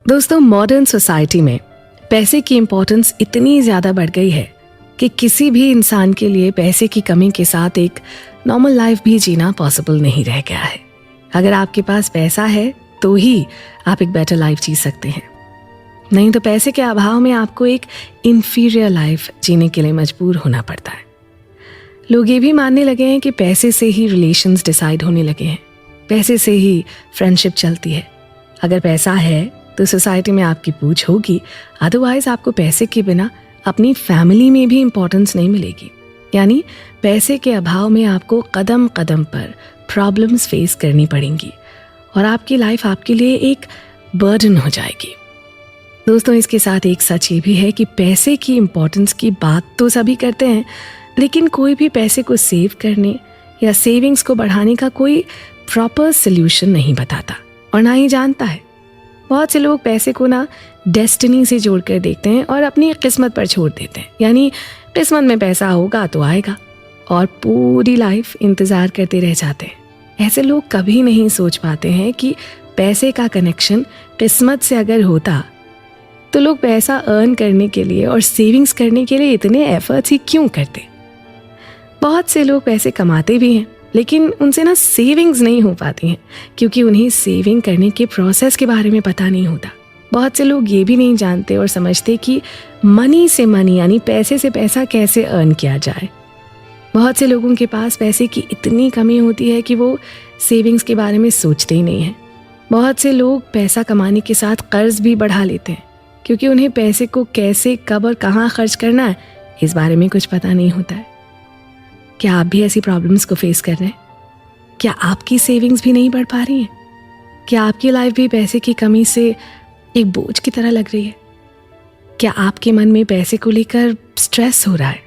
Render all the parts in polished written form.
दोस्तों, modern society में पैसे की इम्पोर्टेंस इतनी ज़्यादा बढ़ गई है कि किसी भी इंसान के लिए पैसे की कमी के साथ एक नॉर्मल लाइफ भी जीना पॉसिबल नहीं रह गया है। अगर आपके पास पैसा है तो ही आप एक बेटर लाइफ जी सकते हैं, नहीं तो पैसे के अभाव में आपको एक इन्फीरियर लाइफ जीने के लिए मजबूर होना पड़ता है। लोग ये भी मानने लगे हैं कि पैसे से ही रिलेशंस डिसाइड होने लगे हैं, पैसे से ही फ्रेंडशिप चलती है। अगर पैसा है तो सोसाइटी में आपकी पूछ होगी, अदरवाइज आपको पैसे के बिना अपनी फैमिली में भी इम्पोर्टेंस नहीं मिलेगी। यानी पैसे के अभाव में आपको कदम कदम पर प्रॉब्लम्स फेस करनी पड़ेंगी और आपकी लाइफ आपके लिए एक बर्डन हो जाएगी। दोस्तों, इसके साथ एक सच ये भी है कि पैसे की इम्पोर्टेंस की बात तो सभी करते हैं, लेकिन कोई भी पैसे को सेव करने या सेविंग्स को बढ़ाने का कोई प्रॉपर सोल्यूशन नहीं बताता और ना ही जानता है। बहुत से लोग पैसे को ना डेस्टिनी से जोड़कर देखते हैं और अपनी किस्मत पर छोड़ देते हैं। यानी किस्मत में पैसा होगा तो आएगा, और पूरी लाइफ इंतज़ार करते रह जाते हैं। ऐसे लोग कभी नहीं सोच पाते हैं कि पैसे का कनेक्शन किस्मत से अगर होता तो लोग पैसा अर्न करने के लिए और सेविंग्स करने के लिए इतने एफर्ट्स ही क्यों करते। बहुत से लोग पैसे कमाते भी हैं, लेकिन उनसे ना सेविंग्स नहीं हो पाती हैं क्योंकि उन्हें सेविंग करने के प्रोसेस के बारे में पता नहीं होता। बहुत से लोग ये भी नहीं जानते और समझते कि मनी से मनी यानी पैसे से पैसा कैसे अर्न किया जाए। बहुत से लोगों के पास पैसे की इतनी कमी होती है कि वो सेविंग्स के बारे में सोचते ही नहीं हैं। बहुत से लोग पैसा कमाने के साथ कर्ज भी बढ़ा लेते हैं क्योंकि उन्हें पैसे को कैसे, कब और कहाँ खर्च करना है इस बारे में कुछ पता नहीं होता है। क्या आप भी ऐसी प्रॉब्लम्स को फेस कर रहे हैं? क्या आपकी सेविंग्स भी नहीं बढ़ पा रही हैं? क्या आपकी लाइफ भी पैसे की कमी से एक बोझ की तरह लग रही है? क्या आपके मन में पैसे को लेकर स्ट्रेस हो रहा है?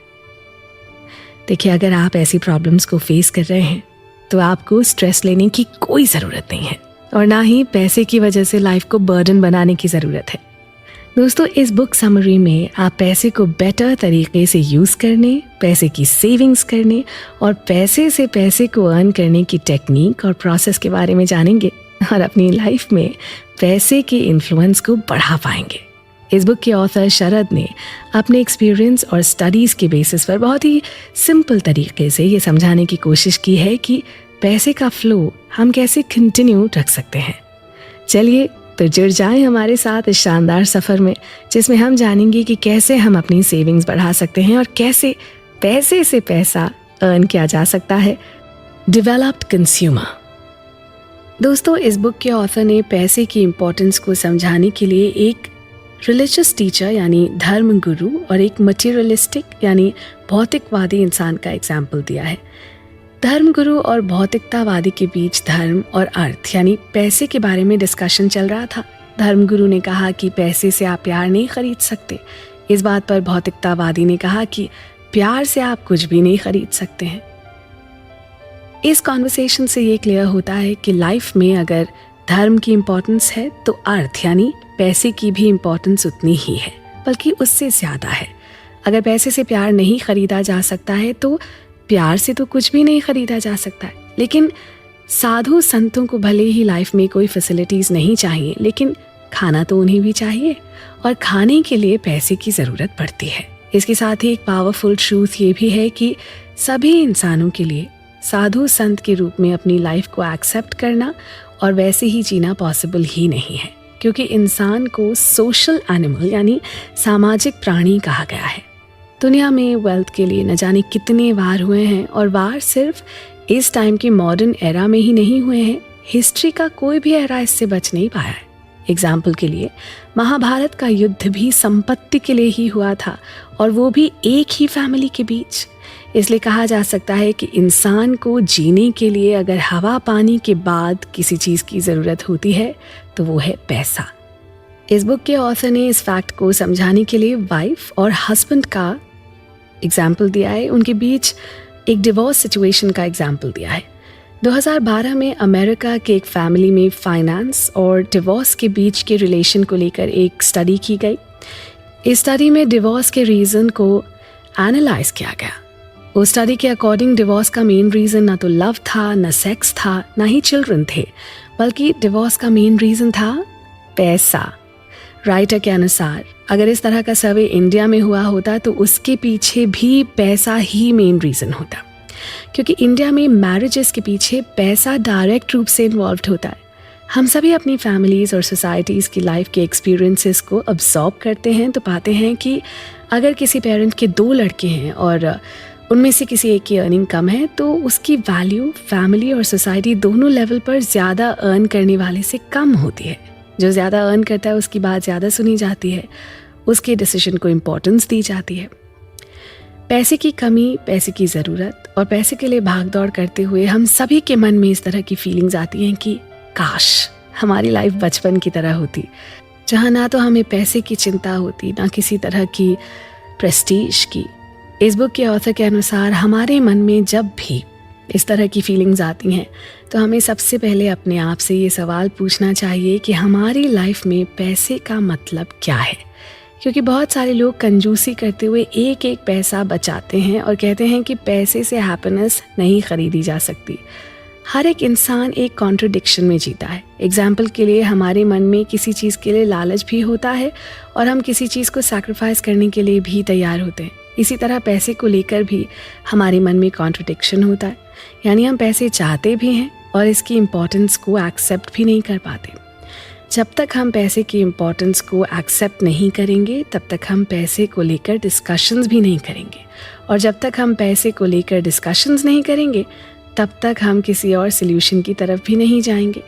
देखिए, अगर आप ऐसी प्रॉब्लम्स को फेस कर रहे हैं तो आपको स्ट्रेस लेने की कोई ज़रूरत नहीं है और ना ही पैसे की वजह से लाइफ को बर्डन बनाने की ज़रूरत है। दोस्तों, इस बुक समरी में आप पैसे को बेटर तरीके से यूज़ करने, पैसे की सेविंग्स करने और पैसे से पैसे को अर्न करने की टेक्निक और प्रोसेस के बारे में जानेंगे और अपनी लाइफ में पैसे के इन्फ्लुएंस को बढ़ा पाएंगे। इस बुक के ऑथर शरद ने अपने एक्सपीरियंस और स्टडीज़ के बेसिस पर बहुत ही सिंपल तरीके से ये समझाने की कोशिश की है कि पैसे का फ्लो हम कैसे कंटिन्यू रख सकते हैं। चलिए तो जुड़ जाएं हमारे साथ इस शानदार सफ़र में, जिसमें हम जानेंगे कि कैसे हम अपनी सेविंग्स बढ़ा सकते हैं और कैसे पैसे से पैसा अर्न किया जा सकता है। Developed consumer. दोस्तों, इस बुक के ऑथर ने पैसे की इम्पोर्टेंस को समझाने के लिए एक रिलीजियस टीचर यानी धर्म गुरु और एक मटीरियलिस्टिक यानी भौतिकवादी इंसान का एग्जाम्पल दिया है। धर्म गुरु और भौतिकतावादी के बीच धर्म और अर्थ यानी पैसे के बारे में डिस्कशन चल रहा था। धर्म गुरु ने कहा कि पैसे से आप प्यार नहीं खरीद सकते। इस बात पर भौतिकतावादी ने कहा कि प्यार से आप कुछ भी नहीं खरीद सकते हैं। इस कॉन्वर्सेशन से ये क्लियर होता है कि लाइफ में अगर धर्म की इम्पोर्टेंस है तो अर्थ यानी पैसे की भी इम्पोर्टेंस उतनी ही है, बल्कि उससे ज़्यादा है। अगर पैसे से प्यार नहीं खरीदा जा सकता है तो प्यार से तो कुछ भी नहीं खरीदा जा सकता है। लेकिन साधु संतों को भले ही लाइफ में कोई फैसिलिटीज़ नहीं चाहिए, लेकिन खाना तो उन्हें भी चाहिए और खाने के लिए पैसे की ज़रूरत पड़ती है। इसके साथ ही एक पावरफुल ट्रूथ ये भी है कि सभी इंसानों के लिए साधु संत के रूप में अपनी लाइफ को एक्सेप्ट करना और वैसे ही जीना पॉसिबल ही नहीं है, क्योंकि इंसान को सोशल एनिमल यानी सामाजिक प्राणी कहा गया है। दुनिया में वेल्थ के लिए न जाने कितने वार हुए हैं और वार सिर्फ इस टाइम के मॉडर्न एरा में ही नहीं हुए हैं। हिस्ट्री का कोई भी एरा इससे बच नहीं पाया है। एग्जाम्पल के लिए महाभारत का युद्ध भी संपत्ति के लिए ही हुआ था, और वो भी एक ही फैमिली के बीच। इसलिए कहा जा सकता है कि इंसान को जीने के लिए अगर हवा पानी के बाद किसी चीज़ की ज़रूरत होती है तो वो है पैसा। इस बुक के ऑथर ने इस फैक्ट को समझाने के लिए वाइफ और हस्बैंड का एग्जाम्पल दिया है। उनके बीच एक डिवोर्स सिचुएशन का एग्जाम्पल दिया है। 2012 में अमेरिका के एक फैमिली में फाइनेंस और डिवोर्स के बीच के रिलेशन को लेकर एक स्टडी की गई। इस स्टडी में डिवोर्स के रीज़न को एनालाइज किया गया। उस स्टडी के अकॉर्डिंग डिवोर्स का मेन रीज़न ना तो लव था, ना सेक्स था, ना ही चिल्ड्रन थे, बल्कि डिवोर्स का मेन रीज़न था पैसा। राइटर के अनुसार अगर इस तरह का सर्वे इंडिया में हुआ होता तो उसके पीछे भी पैसा ही मेन रीज़न होता, क्योंकि इंडिया में मैरिजेस के पीछे पैसा डायरेक्ट रूप से इन्वॉल्व होता है। हम सभी अपनी फैमिलीज़ और सोसाइटीज़ की लाइफ के एक्सपीरियंसेस को अब्जॉर्ब करते हैं तो पाते हैं कि अगर किसी पेरेंट के 2 लड़के हैं और उनमें से किसी एक की अर्निंग कम है तो उसकी वैल्यू फैमिली और सोसाइटी दोनों लेवल पर ज़्यादा अर्न करने वाले से कम होती है। जो ज़्यादा अर्न करता है उसकी बात ज़्यादा सुनी जाती है, उसके डिसीजन को इम्पोर्टेंस दी जाती है। पैसे की कमी, पैसे की ज़रूरत और पैसे के लिए भाग दौड़ करते हुए हम सभी के मन में इस तरह की फीलिंग्स आती हैं कि काश हमारी लाइफ बचपन की तरह होती, जहाँ ना तो हमें पैसे की चिंता होती ना किसी तरह की प्रेस्टीज की। इस बुक के ऑथर के अनुसार हमारे मन में जब भी इस तरह की फीलिंग्स आती हैं तो हमें सबसे पहले अपने आप से ये सवाल पूछना चाहिए कि हमारी लाइफ में पैसे का मतलब क्या है। क्योंकि बहुत सारे लोग कंजूसी करते हुए एक एक पैसा बचाते हैं और कहते हैं कि पैसे से हैप्पीनेस नहीं खरीदी जा सकती। हर एक इंसान एक कॉन्ट्रडिक्शन में जीता है। एग्जाम्पल के लिए हमारे मन में किसी चीज़ के लिए लालच भी होता है और हम किसी चीज़ को सैक्रिफाइस करने के लिए भी तैयार होते हैं। इसी तरह पैसे को लेकर भी हमारे मन में कॉन्ट्रडिक्शन होता है, यानी हम पैसे चाहते भी हैं और इसकी इम्पोर्टेंस को एक्सेप्ट भी नहीं कर पाते। जब तक हम पैसे की इम्पोर्टेंस को एक्सेप्ट नहीं करेंगे तब तक हम पैसे को लेकर डिस्कशंस भी नहीं करेंगे, और जब तक हम पैसे को लेकर डिस्कशंस नहीं करेंगे तब तक हम किसी और सल्यूशन की तरफ भी नहीं जाएंगे।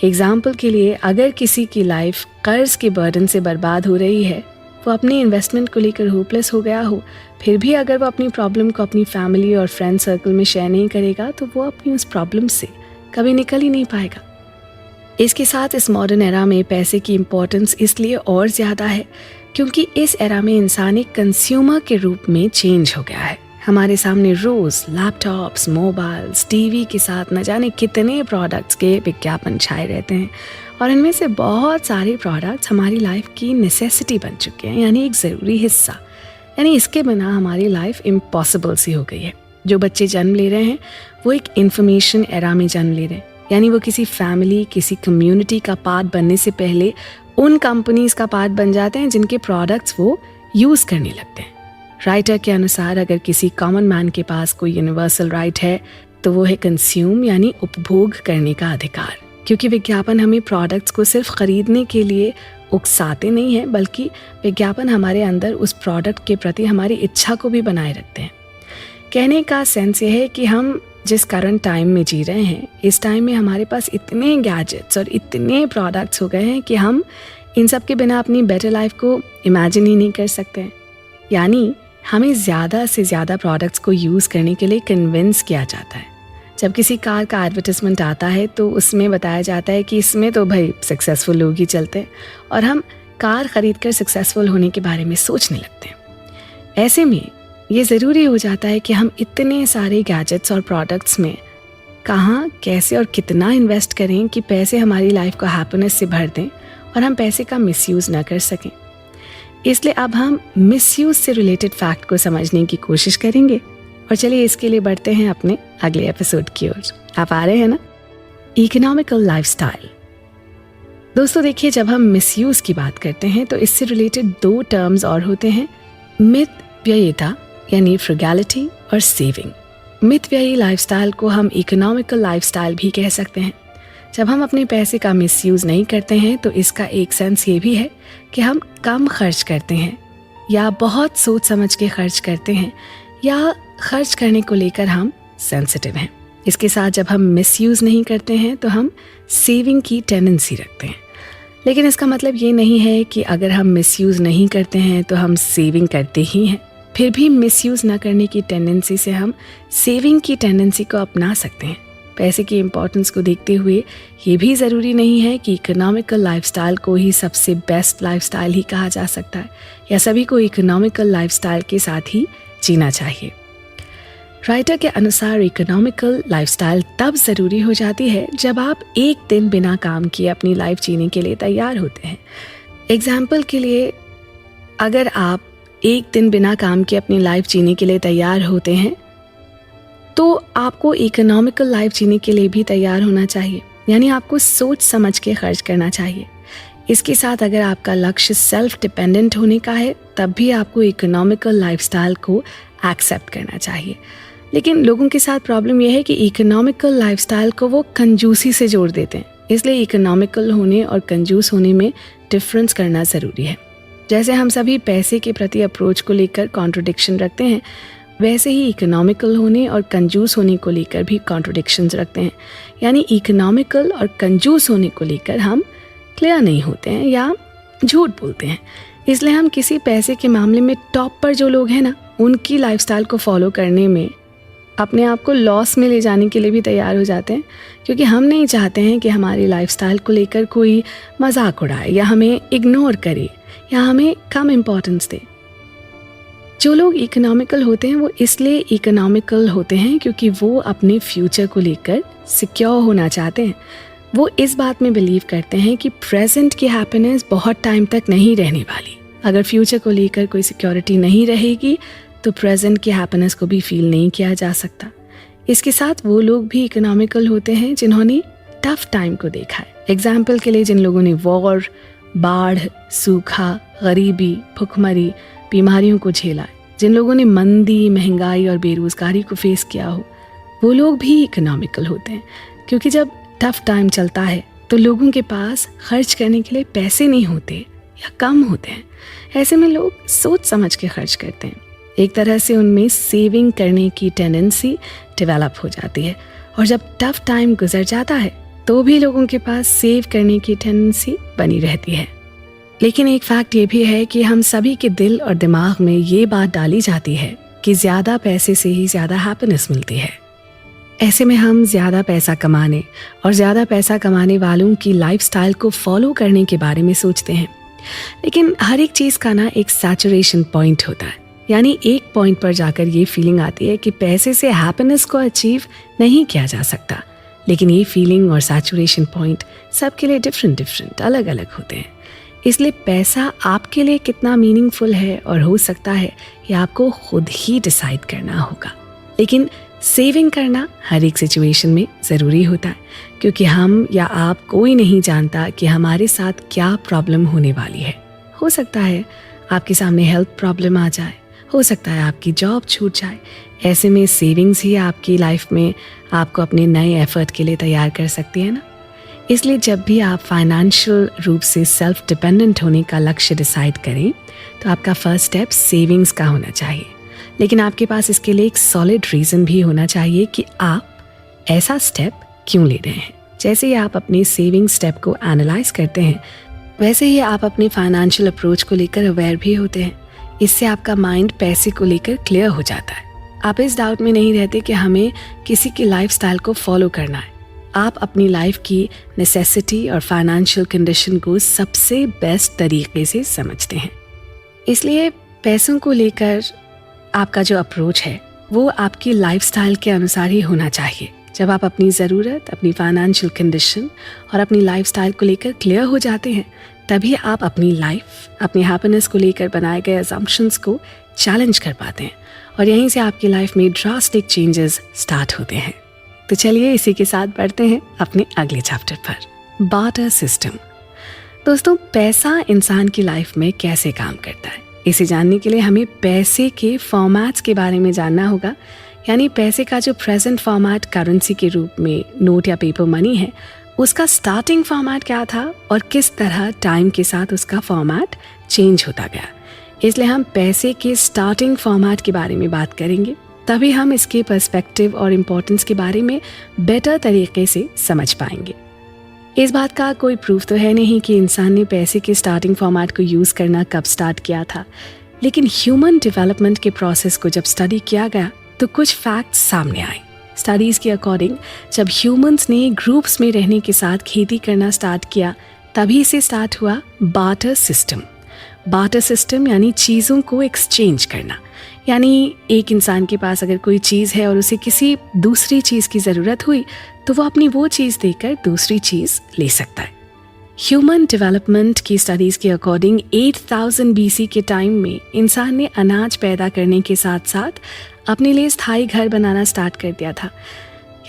एग्जाम्पल के लिए अगर किसी की लाइफ कर्ज के बर्डन से बर्बाद हो रही है, वो अपनी इन्वेस्टमेंट को लेकर होपलेस हो गया हो, फिर भी अगर वो अपनी प्रॉब्लम को अपनी फैमिली और फ्रेंड सर्कल में शेयर नहीं करेगा तो वो अपनी उस प्रॉब्लम से कभी निकल ही नहीं पाएगा। इसके साथ इस मॉडर्न एरा में पैसे की इम्पोर्टेंस इसलिए और ज़्यादा है क्योंकि इस एरा में इंसान एक कंज्यूमर के रूप में चेंज हो गया है। हमारे सामने रोज़ लैपटॉप्स, मोबाइल्स, टीवी के साथ न जाने कितने प्रोडक्ट्स के विज्ञापन छाए रहते हैं, और इनमें से बहुत सारे प्रोडक्ट्स हमारी लाइफ की नेसेसिटी बन चुके हैं, यानी एक ज़रूरी हिस्सा। यानी इसके बिना हमारी लाइफ इम्पॉसिबल सी हो गई है। जो बच्चे जन्म ले रहे हैं वो एक इंफॉर्मेशन एरा में जन्म ले रहे हैं, यानी वो किसी फैमिली, किसी कम्युनिटी का पार्ट बनने से पहले उन कंपनीज का पार्ट बन जाते हैं जिनके प्रोडक्ट्स वो यूज़ करने लगते हैं। राइटर के अनुसार अगर किसी कॉमन मैन के पास कोई यूनिवर्सल राइट है तो वो है कंज्यूम, यानी उपभोग करने का अधिकार। क्योंकि विज्ञापन हमें प्रोडक्ट्स को सिर्फ खरीदने के लिए उकसाते नहीं हैं, बल्कि विज्ञापन हमारे अंदर उस प्रोडक्ट के प्रति हमारी इच्छा को भी बनाए रखते हैं। कहने का सेंस ये है कि हम जिस करंट टाइम में जी रहे हैं, इस टाइम में हमारे पास इतने गैजेट्स और इतने प्रोडक्ट्स हो गए हैं कि हम इन सब के बिना अपनी बेटर लाइफ को इमेजिन ही नहीं कर सकते हैं। यानी हमें ज़्यादा से ज़्यादा प्रोडक्ट्स को यूज़ करने के लिए कन्विंस किया जाता है। जब किसी कार का एडवर्टाइजमेंट आता है तो उसमें बताया जाता है कि इसमें तो भाई सक्सेसफुल लोग ही चलते हैं, और हम कार ख़रीदकर सक्सेसफुल होने के बारे में सोचने लगते हैं। ऐसे में ये ज़रूरी हो जाता है कि हम इतने सारे गैजेट्स और प्रोडक्ट्स में कहाँ, कैसे और कितना इन्वेस्ट करें कि पैसे हमारी लाइफ को हैप्पीनेस से भर दें और हम पैसे का मिसयूज़ ना कर सकें। इसलिए अब हम मिसयूज़ से रिलेटेड फैक्ट को समझने की कोशिश करेंगे, और चलिए इसके लिए बढ़ते हैं अपने अगले एपिसोड की ओर। आप आ रहे हैं ना? Economical lifestyle. दोस्तों देखिए, जब हम मिसयूज़ की बात करते हैं तो इससे रिलेटेड 2 टर्म्स और होते हैं, मितव्ययिता यानी फ्रुगैलिटी और सेविंग। मितव्ययी लाइफस्टाइल को हम इकोनॉमिकल लाइफस्टाइल भी कह सकते हैं। जब हम अपने पैसे का मिसयूज़ नहीं करते हैं तो इसका एक सेंस ये भी है कि हम कम खर्च करते हैं, या बहुत सोच समझ के खर्च करते हैं, या खर्च करने को लेकर हम सेंसिटिव हैं। इसके साथ जब हम मिसयूज़ नहीं करते हैं तो हम सेविंग की टेंडेंसी रखते हैं। लेकिन इसका मतलब ये नहीं है कि अगर हम मिसयूज़ नहीं करते हैं तो हम सेविंग करते ही हैं। फिर भी मिसयूज़ ना करने की टेंडेंसी से हम सेविंग की टेंडेंसी को अपना सकते हैं। पैसे की इम्पोर्टेंस को देखते हुए ये भी ज़रूरी नहीं है कि इकोनॉमिकल लाइफस्टाइल को ही सबसे बेस्ट लाइफस्टाइल ही कहा जा सकता है, या सभी को इकोनॉमिकल लाइफस्टाइल के साथ ही जीना चाहिए। राइटर के अनुसार इकोनॉमिकल लाइफस्टाइल तब ज़रूरी हो जाती है जब आप एक दिन बिना काम किए अपनी लाइफ जीने के लिए तैयार होते हैं। एग्जाम्पल के लिए, अगर आप एक दिन बिना काम किए अपनी लाइफ जीने के लिए तैयार होते हैं तो आपको इकोनॉमिकल लाइफ जीने के लिए भी तैयार होना चाहिए, यानी आपको सोच समझ के खर्च करना चाहिए। इसके साथ अगर आपका लक्ष्य सेल्फ डिपेंडेंट होने का है तब भी आपको इकोनॉमिकल लाइफस्टाइल को एक्सेप्ट करना चाहिए। लेकिन लोगों के साथ प्रॉब्लम यह है कि इकोनॉमिकल लाइफस्टाइल को वो कंजूसी से जोड़ देते हैं, इसलिए इकोनॉमिकल होने और कंजूस होने में डिफरेंस करना ज़रूरी है। जैसे हम सभी पैसे के प्रति अप्रोच को लेकर कॉन्ट्रडिक्शन रखते हैं, वैसे ही इकोनॉमिकल होने और कंजूस होने को लेकर भी कॉन्ट्रडिक्शंस रखते हैं। यानी इकोनॉमिकल और कंजूस होने को लेकर हम क्लियर नहीं होते हैं या झूठ बोलते हैं। इसलिए हम किसी पैसे के मामले में टॉप पर जो लोग हैं ना, उनकी लाइफस्टाइल को फॉलो करने में अपने आप को लॉस में ले जाने के लिए भी तैयार हो जाते हैं, क्योंकि हम नहीं चाहते हैं कि हमारी लाइफस्टाइल को लेकर कोई मजाक उड़ाए या हमें इग्नोर करे या हमें कम इम्पोर्टेंस दे। जो लोग इकोनॉमिकल होते हैं वो इसलिए इकोनॉमिकल होते हैं क्योंकि वो अपने फ्यूचर को लेकर सिक्योर होना चाहते हैं। वो इस बात में बिलीव करते हैं कि प्रेजेंट की हैप्पीनेस बहुत टाइम तक नहीं रहने वाली। अगर फ्यूचर को लेकर कोई सिक्योरिटी नहीं रहेगी तो प्रेजेंट की हैप्पीनेस को भी फील नहीं किया जा सकता। इसके साथ वो लोग भी इकोनॉमिकल होते हैं जिन्होंने टफ टाइम को देखा है। एग्जाम्पल के लिए जिन लोगों ने वॉर, बाढ़, सूखा, गरीबी, भुखमरी, बीमारियों को झेला है, जिन लोगों ने मंदी, महंगाई और बेरोजगारी को फेस किया हो, वो लोग भी इकोनॉमिकल होते हैं। क्योंकि जब टफ टाइम चलता है तो लोगों के पास खर्च करने के लिए पैसे नहीं होते या कम होते हैं। ऐसे में लोग सोच समझ के खर्च करते हैं। एक तरह से उनमें सेविंग करने की टेंडेंसी डेवलप हो जाती है, और जब टफ टाइम गुजर जाता है तो भी लोगों के पास सेव करने की टेंडेंसी बनी रहती है। लेकिन एक फैक्ट ये भी है कि हम सभी के दिल और दिमाग में ये बात डाली जाती है कि ज़्यादा पैसे से ही ज़्यादा हैप्पीनेस मिलती है। ऐसे में हम ज़्यादा पैसा कमाने और ज़्यादा पैसा कमाने वालों की लाइफस्टाइल को फॉलो करने के बारे में सोचते हैं। लेकिन हर एक चीज़ का ना एक सैचुरेशन पॉइंट होता है, यानी एक पॉइंट पर जाकर ये फीलिंग आती है कि पैसे से हैप्पीनेस को अचीव नहीं किया जा सकता। लेकिन ये फीलिंग और सैचुरेशन पॉइंट सबके लिए डिफरेंट अलग अलग होते हैं। इसलिए पैसा आपके लिए कितना मीनिंगफुल है और हो सकता है ये आपको खुद ही डिसाइड करना होगा। लेकिन सेविंग करना हर एक सिचुएशन में ज़रूरी होता है, क्योंकि हम या आप कोई नहीं जानता कि हमारे साथ क्या प्रॉब्लम होने वाली है। हो सकता है आपके सामने हेल्थ प्रॉब्लम आ जाए, हो सकता है आपकी जॉब छूट जाए। ऐसे में सेविंग्स ही आपकी लाइफ में आपको अपने नए एफर्ट के लिए तैयार कर सकती है ना। इसलिए जब भी आप फाइनेंशियल रूप से सेल्फ डिपेंडेंट होने का लक्ष्य डिसाइड करें तो आपका फर्स्ट स्टेप सेविंग्स का होना चाहिए। लेकिन आपके पास इसके लिए एक सॉलिड रीज़न भी होना चाहिए कि आप ऐसा स्टेप क्यों ले रहे हैं। जैसे ही आप अपने सेविंग स्टेप को एनालाइज करते हैं, वैसे ही आप अपने फाइनेंशियल अप्रोच को लेकर अवेयर भी होते हैं। इससे आपका माइंड पैसे को लेकर क्लियर हो जाता है। आप इस डाउट में नहीं रहते कि हमें किसी की लाइफस्टाइल को फॉलो करना है। आप अपनी लाइफ की नेसेसिटी और फाइनेंशियल कंडीशन को सबसे बेस्ट तरीके से समझते हैं। इसलिए पैसों को लेकर आपका जो अप्रोच है वो आपकी लाइफस्टाइल के अनुसार ही होना चाहिए। जब आप अपनी ज़रूरत, अपनी फाइनेंशियल कंडीशन और अपनी लाइफस्टाइल को लेकर क्लियर हो जाते हैं, तभी आप अपनी लाइफ, अपनी हैप्पीनेस को लेकर बनाए गए असम्पशंस को चैलेंज कर पाते हैं, और यहीं से आपकी लाइफ में ड्रास्टिक चेंजेस स्टार्ट होते हैं। तो चलिए इसी के साथ बढ़ते हैं अपने अगले चैप्टर पर, बार्टर सिस्टम। दोस्तों, पैसा इंसान की लाइफ में कैसे काम करता है, इसे जानने के लिए हमें पैसे के फॉर्मेट्स के बारे में जानना होगा। यानी पैसे का जो प्रेजेंट फॉर्मेट करेंसी के रूप में नोट या पेपर मनी है, उसका स्टार्टिंग फॉर्मेट क्या था और किस तरह टाइम के साथ उसका फॉर्मेट चेंज होता गया। इसलिए हम पैसे के स्टार्टिंग फॉर्मेट के बारे में बात करेंगे, तभी हम इसके पर्सपेक्टिव और इम्पोर्टेंस के बारे में बेटर तरीके से समझ पाएंगे। इस बात का कोई प्रूफ तो है नहीं कि इंसान ने पैसे के स्टार्टिंग फॉर्मेट को यूज़ करना कब स्टार्ट किया था, लेकिन ह्यूमन डेवलपमेंट के प्रोसेस को जब स्टडी किया गया तो कुछ फैक्ट्स सामने आए। स्टडीज़ के अकॉर्डिंग जब ह्यूमंस ने ग्रुप्स में रहने के साथ खेती करना स्टार्ट किया, तभी से स्टार्ट हुआ बार्टर सिस्टम। बार्टर सिस्टम यानी चीज़ों को एक्सचेंज करना। यानी एक इंसान के पास अगर कोई चीज़ है और उसे किसी दूसरी चीज़ की ज़रूरत हुई तो वो अपनी वो चीज़ देकर दूसरी चीज़ ले सकता है। ह्यूमन डेवलपमेंट की स्टडीज़ के अकॉर्डिंग 8000 BC के टाइम में इंसान ने अनाज पैदा करने के साथ साथ अपने लिए स्थायी घर बनाना स्टार्ट कर दिया था।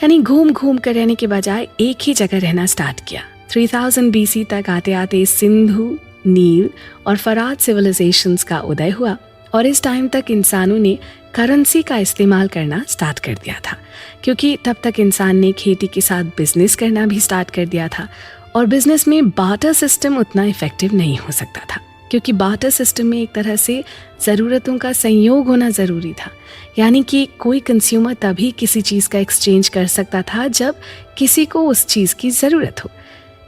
यानी घूम घूम कर रहने के बजाय एक ही जगह रहना स्टार्ट किया। 3000 BC तक आते आते सिंधु, नील और फरात सिविलाइजेशंस का उदय हुआ और इस टाइम तक इंसानों ने करेंसी का इस्तेमाल करना स्टार्ट कर दिया था, क्योंकि तब तक इंसान ने खेती के साथ बिजनेस करना भी स्टार्ट कर दिया था और बिजनेस में बार्टर सिस्टम उतना इफेक्टिव नहीं हो सकता था, क्योंकि बार्टर सिस्टम में एक तरह से ज़रूरतों का संयोग होना ज़रूरी था। यानी कि कोई कंज्यूमर तभी किसी चीज़ का एक्सचेंज कर सकता था जब किसी को उस चीज़ की ज़रूरत हो।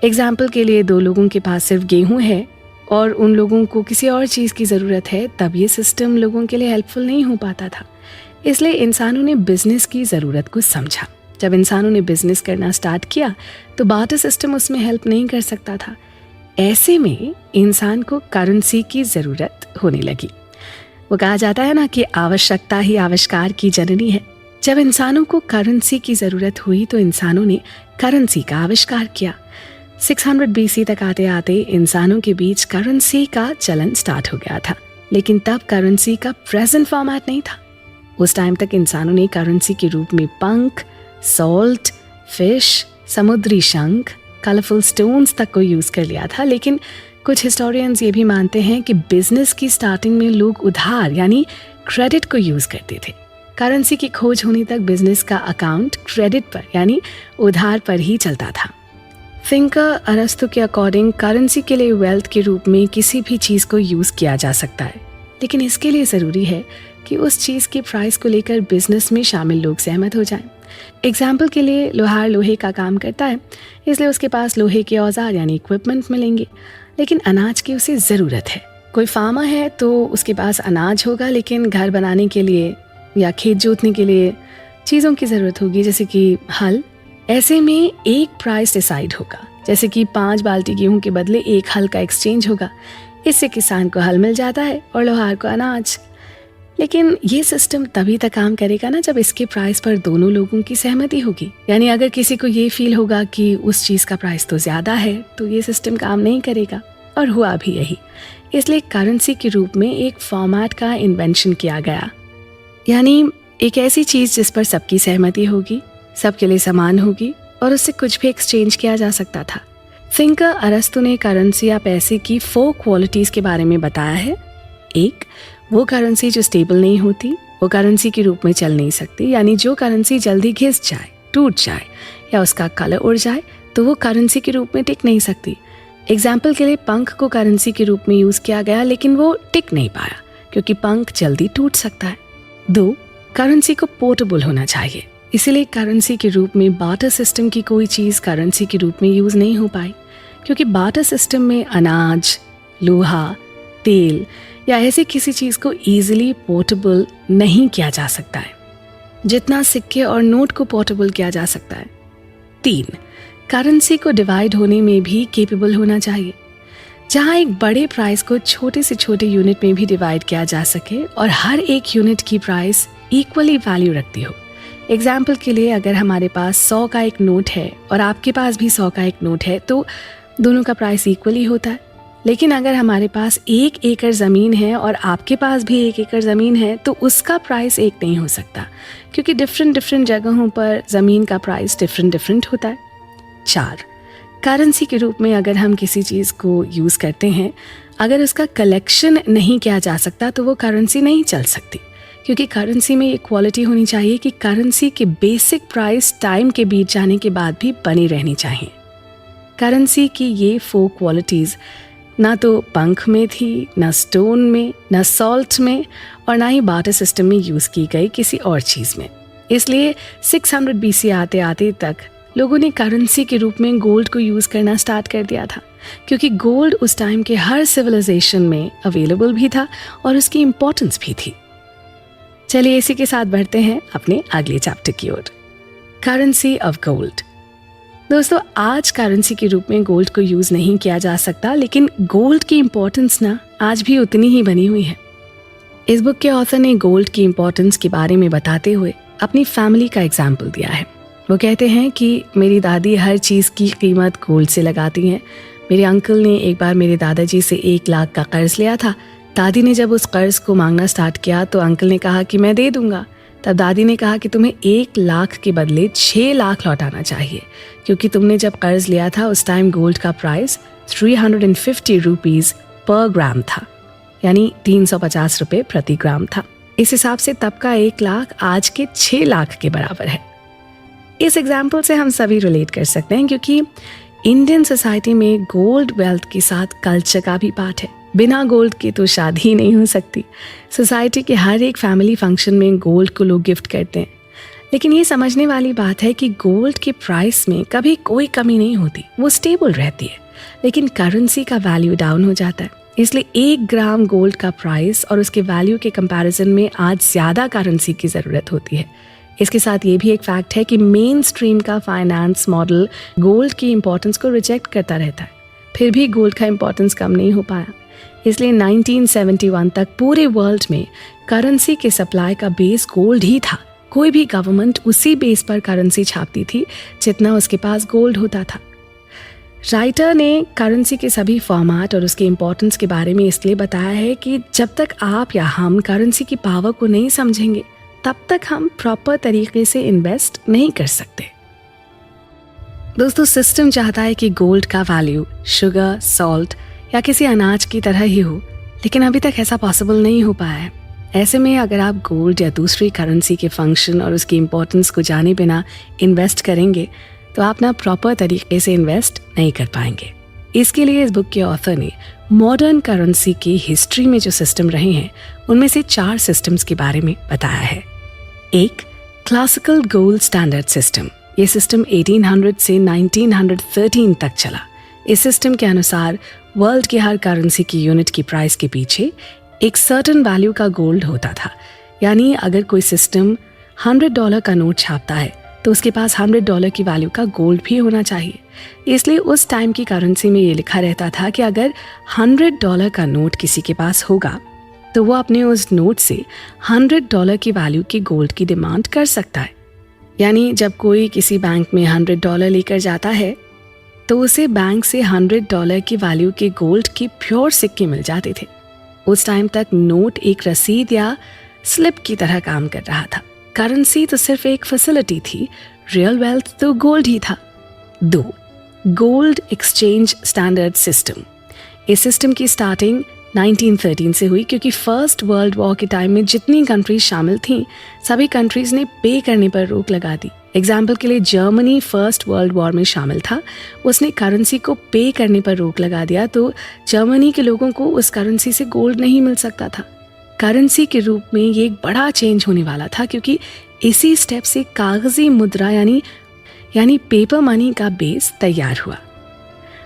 एग्जाम्पल के लिए 2 लोगों के पास सिर्फ गेहूँ है और उन लोगों को किसी और चीज़ की ज़रूरत है, तब ये सिस्टम लोगों के लिए हेल्पफुल नहीं हो पाता था। इसलिए इंसानों ने बिजनेस की ज़रूरत को समझा। जब इंसानों ने बिजनेस करना स्टार्ट किया तो बार्टर सिस्टम उसमें हेल्प नहीं कर सकता था। ऐसे में इंसान को करेंसी की ज़रूरत होने लगी। वो कहा जाता है ना कि आवश्यकता ही आविष्कार की जननी है। जब इंसानों को करेंसी की ज़रूरत हुई तो इंसानों ने करेंसी का आविष्कार किया। 600 BC तक आते आते इंसानों के बीच करेंसी का चलन स्टार्ट हो गया था, लेकिन तब करेंसी का प्रेजेंट फॉर्मेट नहीं था। उस टाइम तक इंसानों ने करेंसी के रूप में पंख, सॉल्ट, फिश, समुद्री शंख, कलरफुल स्टोन्स तक को यूज़ कर लिया था। लेकिन कुछ हिस्टोरियंस ये भी मानते हैं कि बिजनेस की स्टार्टिंग में लोग उधार यानी क्रेडिट को यूज़ करते थे। करेंसी की खोज होने तक बिजनेस का अकाउंट क्रेडिट पर यानी उधार पर ही चलता था। थिंकर अरस्तु के अकॉर्डिंग करेंसी के लिए वेल्थ के रूप में किसी भी चीज़ को यूज़ किया जा सकता है, लेकिन इसके लिए ज़रूरी है कि उस चीज़ की प्राइस को लेकर बिजनेस में शामिल लोग सहमत हो जाएं। एग्जाम्पल के लिए लोहार लोहे का काम करता है, इसलिए उसके पास लोहे के औजार यानी इक्विपमेंट मिलेंगे, लेकिन अनाज की उसे ज़रूरत है। कोई फार्मर है तो उसके पास अनाज होगा, लेकिन घर बनाने के लिए या खेत जोतने के लिए चीज़ों की ज़रूरत होगी, जैसे कि हल। ऐसे में एक प्राइस डिसाइड होगा, जैसे कि 5 बाल्टी गेहूं के बदले 1 हल का एक्सचेंज होगा। इससे किसान को हल मिल जाता है और लोहार को अनाज। लेकिन ये सिस्टम तभी तक काम करेगा ना जब इसके प्राइस पर दोनों लोगों की सहमति होगी। यानी अगर किसी को ये फील होगा कि उस चीज़ का प्राइस तो ज़्यादा है तो ये सिस्टम काम नहीं करेगा, और हुआ भी यही। इसलिए करेंसी के रूप में एक फॉर्मेट का इन्वेंशन किया गया, यानी एक ऐसी चीज़ जिस पर सबकी सहमति होगी, सबके लिए समान होगी और उससे कुछ भी एक्सचेंज किया जा सकता था। थिंकर अरस्तु ने करेंसी या पैसे की 4 क्वालिटीज़ के बारे में बताया है। 1, वो करेंसी जो स्टेबल नहीं होती, वो करेंसी के रूप में चल नहीं सकती, यानी जो करेंसी जल्दी घिस जाए, टूट जाए या उसका कलर उड़ जाए तो वो करेंसी के रूप में टिक नहीं सकती। एग्जाम्पल के लिए पंख को करेंसी के रूप में यूज़ किया गया, लेकिन वो टिक नहीं पाया क्योंकि पंख जल्दी टूट सकता है। 2, करेंसी को पोर्टेबल होना चाहिए, इसीलिए करेंसी के रूप में बार्टर सिस्टम की कोई चीज़ करेंसी के रूप में यूज़ नहीं हो पाई, क्योंकि बार्टर सिस्टम में अनाज, लोहा, तेल या ऐसी किसी चीज़ को ईजिली पोर्टेबल नहीं किया जा सकता है जितना सिक्के और नोट को पोर्टेबल किया जा सकता है। 3, करेंसी को डिवाइड होने में भी केपेबल होना चाहिए, जहाँ एक बड़े प्राइस को छोटे से छोटे यूनिट में भी डिवाइड किया जा सके और हर एक यूनिट की प्राइस इक्वली वैल्यू रखती हो। एग्जाम्पल के लिए अगर हमारे पास 100 का एक नोट है और आपके पास भी 100 का एक नोट है तो दोनों का प्राइस इक्वली होता है। लेकिन अगर हमारे पास 1 एकड़ ज़मीन है और आपके पास भी 1 एकड़ ज़मीन है तो उसका प्राइस एक नहीं हो सकता, क्योंकि डिफरेंट जगहों पर ज़मीन का प्राइस डिफरेंट होता है। 4, करेंसी के रूप में अगर हम किसी चीज़ को यूज़ करते हैं, अगर उसका कलेक्शन नहीं किया जा सकता तो वो करेंसी नहीं चल सकती, क्योंकि करेंसी में ये क्वालिटी होनी चाहिए कि करेंसी के बेसिक प्राइस टाइम के बीत जाने के बाद भी बनी रहनी चाहिए। करेंसी की ये 4 क्वालिटीज़ ना तो पंख में थी, ना स्टोन में, ना सॉल्ट में और ना ही बार्टर सिस्टम में यूज़ की गई किसी और चीज़ में। इसलिए 600 BC आते आते तक लोगों ने करेंसी के रूप में गोल्ड को यूज़ करना स्टार्ट कर दिया था, क्योंकि गोल्ड उस टाइम के हर सिविलाइजेशन में अवेलेबल भी था और उसकी इम्पोर्टेंस भी थी। चलिए इसी के साथ बढ़ते हैं अपने अगले चैप्टर की ओर, करेंसी ऑफ गोल्ड। दोस्तों, आज करेंसी के रूप में गोल्ड को यूज़ नहीं किया जा सकता, लेकिन गोल्ड की इम्पोर्टेंस ना आज भी उतनी ही बनी हुई है। इस बुक के ऑथर ने गोल्ड की इम्पोर्टेंस के बारे में बताते हुए अपनी फैमिली का एग्जाम्पल दिया है। वो कहते हैं कि मेरी दादी हर चीज़ की कीमत गोल्ड से लगाती हैं। मेरे अंकल ने एक बार मेरे दादाजी से 1 लाख का कर्ज लिया था। दादी ने जब उस कर्ज को मांगना स्टार्ट किया तो अंकल ने कहा कि मैं दे दूंगा। तब दादी ने कहा कि तुम्हें 1 लाख के बदले 6 लाख लौटाना चाहिए, क्योंकि तुमने जब कर्ज लिया था उस टाइम गोल्ड का प्राइस 350 रुपीज पर ग्राम था, यानी 350 रुपए प्रति ग्राम था। इस हिसाब से तब का 1 लाख आज के 6 लाख के बराबर है। इस एग्जाम्पल से हम सभी रिलेट कर सकते हैं, क्योंकि इंडियन सोसाइटी में गोल्ड वेल्थ के साथ कल्चर का भी पार्ट है। बिना गोल्ड के तो शादी ही नहीं हो सकती। सोसाइटी के हर एक फैमिली फंक्शन में गोल्ड को लोग गिफ्ट करते हैं। लेकिन ये समझने वाली बात है कि गोल्ड के प्राइस में कभी कोई कमी नहीं होती, वो स्टेबल रहती है, लेकिन करेंसी का वैल्यू डाउन हो जाता है। इसलिए 1 ग्राम गोल्ड का प्राइस और उसके वैल्यू के कंपैरिजन में आज ज़्यादा करेंसी की ज़रूरत होती है। इसके साथ ये भी एक फैक्ट है कि मेन स्ट्रीम का फाइनेंस मॉडल गोल्ड की इंपॉर्टेंस को रिजेक्ट करता रहता है, फिर भी गोल्ड का इंपॉर्टेंस कम नहीं हो पाया। इसलिए 1971 तक पूरे वर्ल्ड में करेंसी के सप्लाई का बेस गोल्ड ही था। कोई भी गवर्नमेंट उसी बेस पर करेंसी छापती थी जितना उसके पास गोल्ड होता था। राइटर ने करेंसी के सभी फॉर्मेट और उसके इम्पोर्टेंस के बारे में इसलिए बताया है कि जब तक आप या हम करेंसी की पावर को नहीं समझेंगे तब तक हम प्रॉपर तरीके से इन्वेस्ट नहीं कर सकते। दोस्तों, सिस्टम चाहता है कि गोल्ड का वैल्यू शुगर, सॉल्ट या किसी अनाज की तरह ही हो, लेकिन अभी तक ऐसा पॉसिबल नहीं हो पाया है। ऐसे में अगर आप गोल्ड या दूसरी करेंसी के फंक्शन और उसकी इम्पोर्टेंस को जाने बिना इन्वेस्ट करेंगे तो आप ना प्रॉपर तरीके से इन्वेस्ट नहीं कर पाएंगे। इसके लिए इस बुक के ऑथर ने मॉडर्न करेंसी की हिस्ट्री में जो सिस्टम रहे हैं उनमें से 4 सिस्टम्स के बारे में बताया है। 1, क्लासिकल गोल्ड स्टैंडर्ड सिस्टम। ये सिस्टम 1800 से 1913 तक चला। इस सिस्टम के अनुसार वर्ल्ड की हर करेंसी की यूनिट की प्राइस के पीछे एक सर्टेन वैल्यू का गोल्ड होता था। यानी अगर कोई सिस्टम $100 का नोट छापता है तो उसके पास $100 की वैल्यू का गोल्ड भी होना चाहिए। इसलिए उस टाइम की करेंसी में ये लिखा रहता था कि अगर $100 का नोट किसी के पास होगा तो वो अपने उस नोट से $100 की वैल्यू के गोल्ड की डिमांड कर सकता है। यानी जब कोई किसी बैंक में $100 लेकर जाता है तो उसे बैंक से $100 की वैल्यू के गोल्ड के प्योर सिक्के मिल जाते थे। उस टाइम तक नोट एक रसीद या स्लिप की तरह काम कर रहा था। करेंसी तो सिर्फ एक फैसिलिटी थी, रियल वेल्थ तो गोल्ड ही था। 2, गोल्ड एक्सचेंज स्टैंडर्ड सिस्टम। इस सिस्टम की स्टार्टिंग 1913 से हुई, क्योंकि फर्स्ट वर्ल्ड वॉर के टाइम में जितनी कंट्रीज शामिल थीं सभी कंट्रीज ने पे करने पर रोक लगा दी। एग्जाम्पल के लिए जर्मनी फर्स्ट वर्ल्ड वॉर में शामिल था, उसने करेंसी को पे करने पर रोक लगा दिया तो जर्मनी के लोगों को उस करेंसी से गोल्ड नहीं मिल सकता था। करेंसी के रूप में ये एक बड़ा चेंज होने वाला था, क्योंकि इसी स्टेप से कागजी मुद्रा यानी पेपर मनी का बेस तैयार हुआ।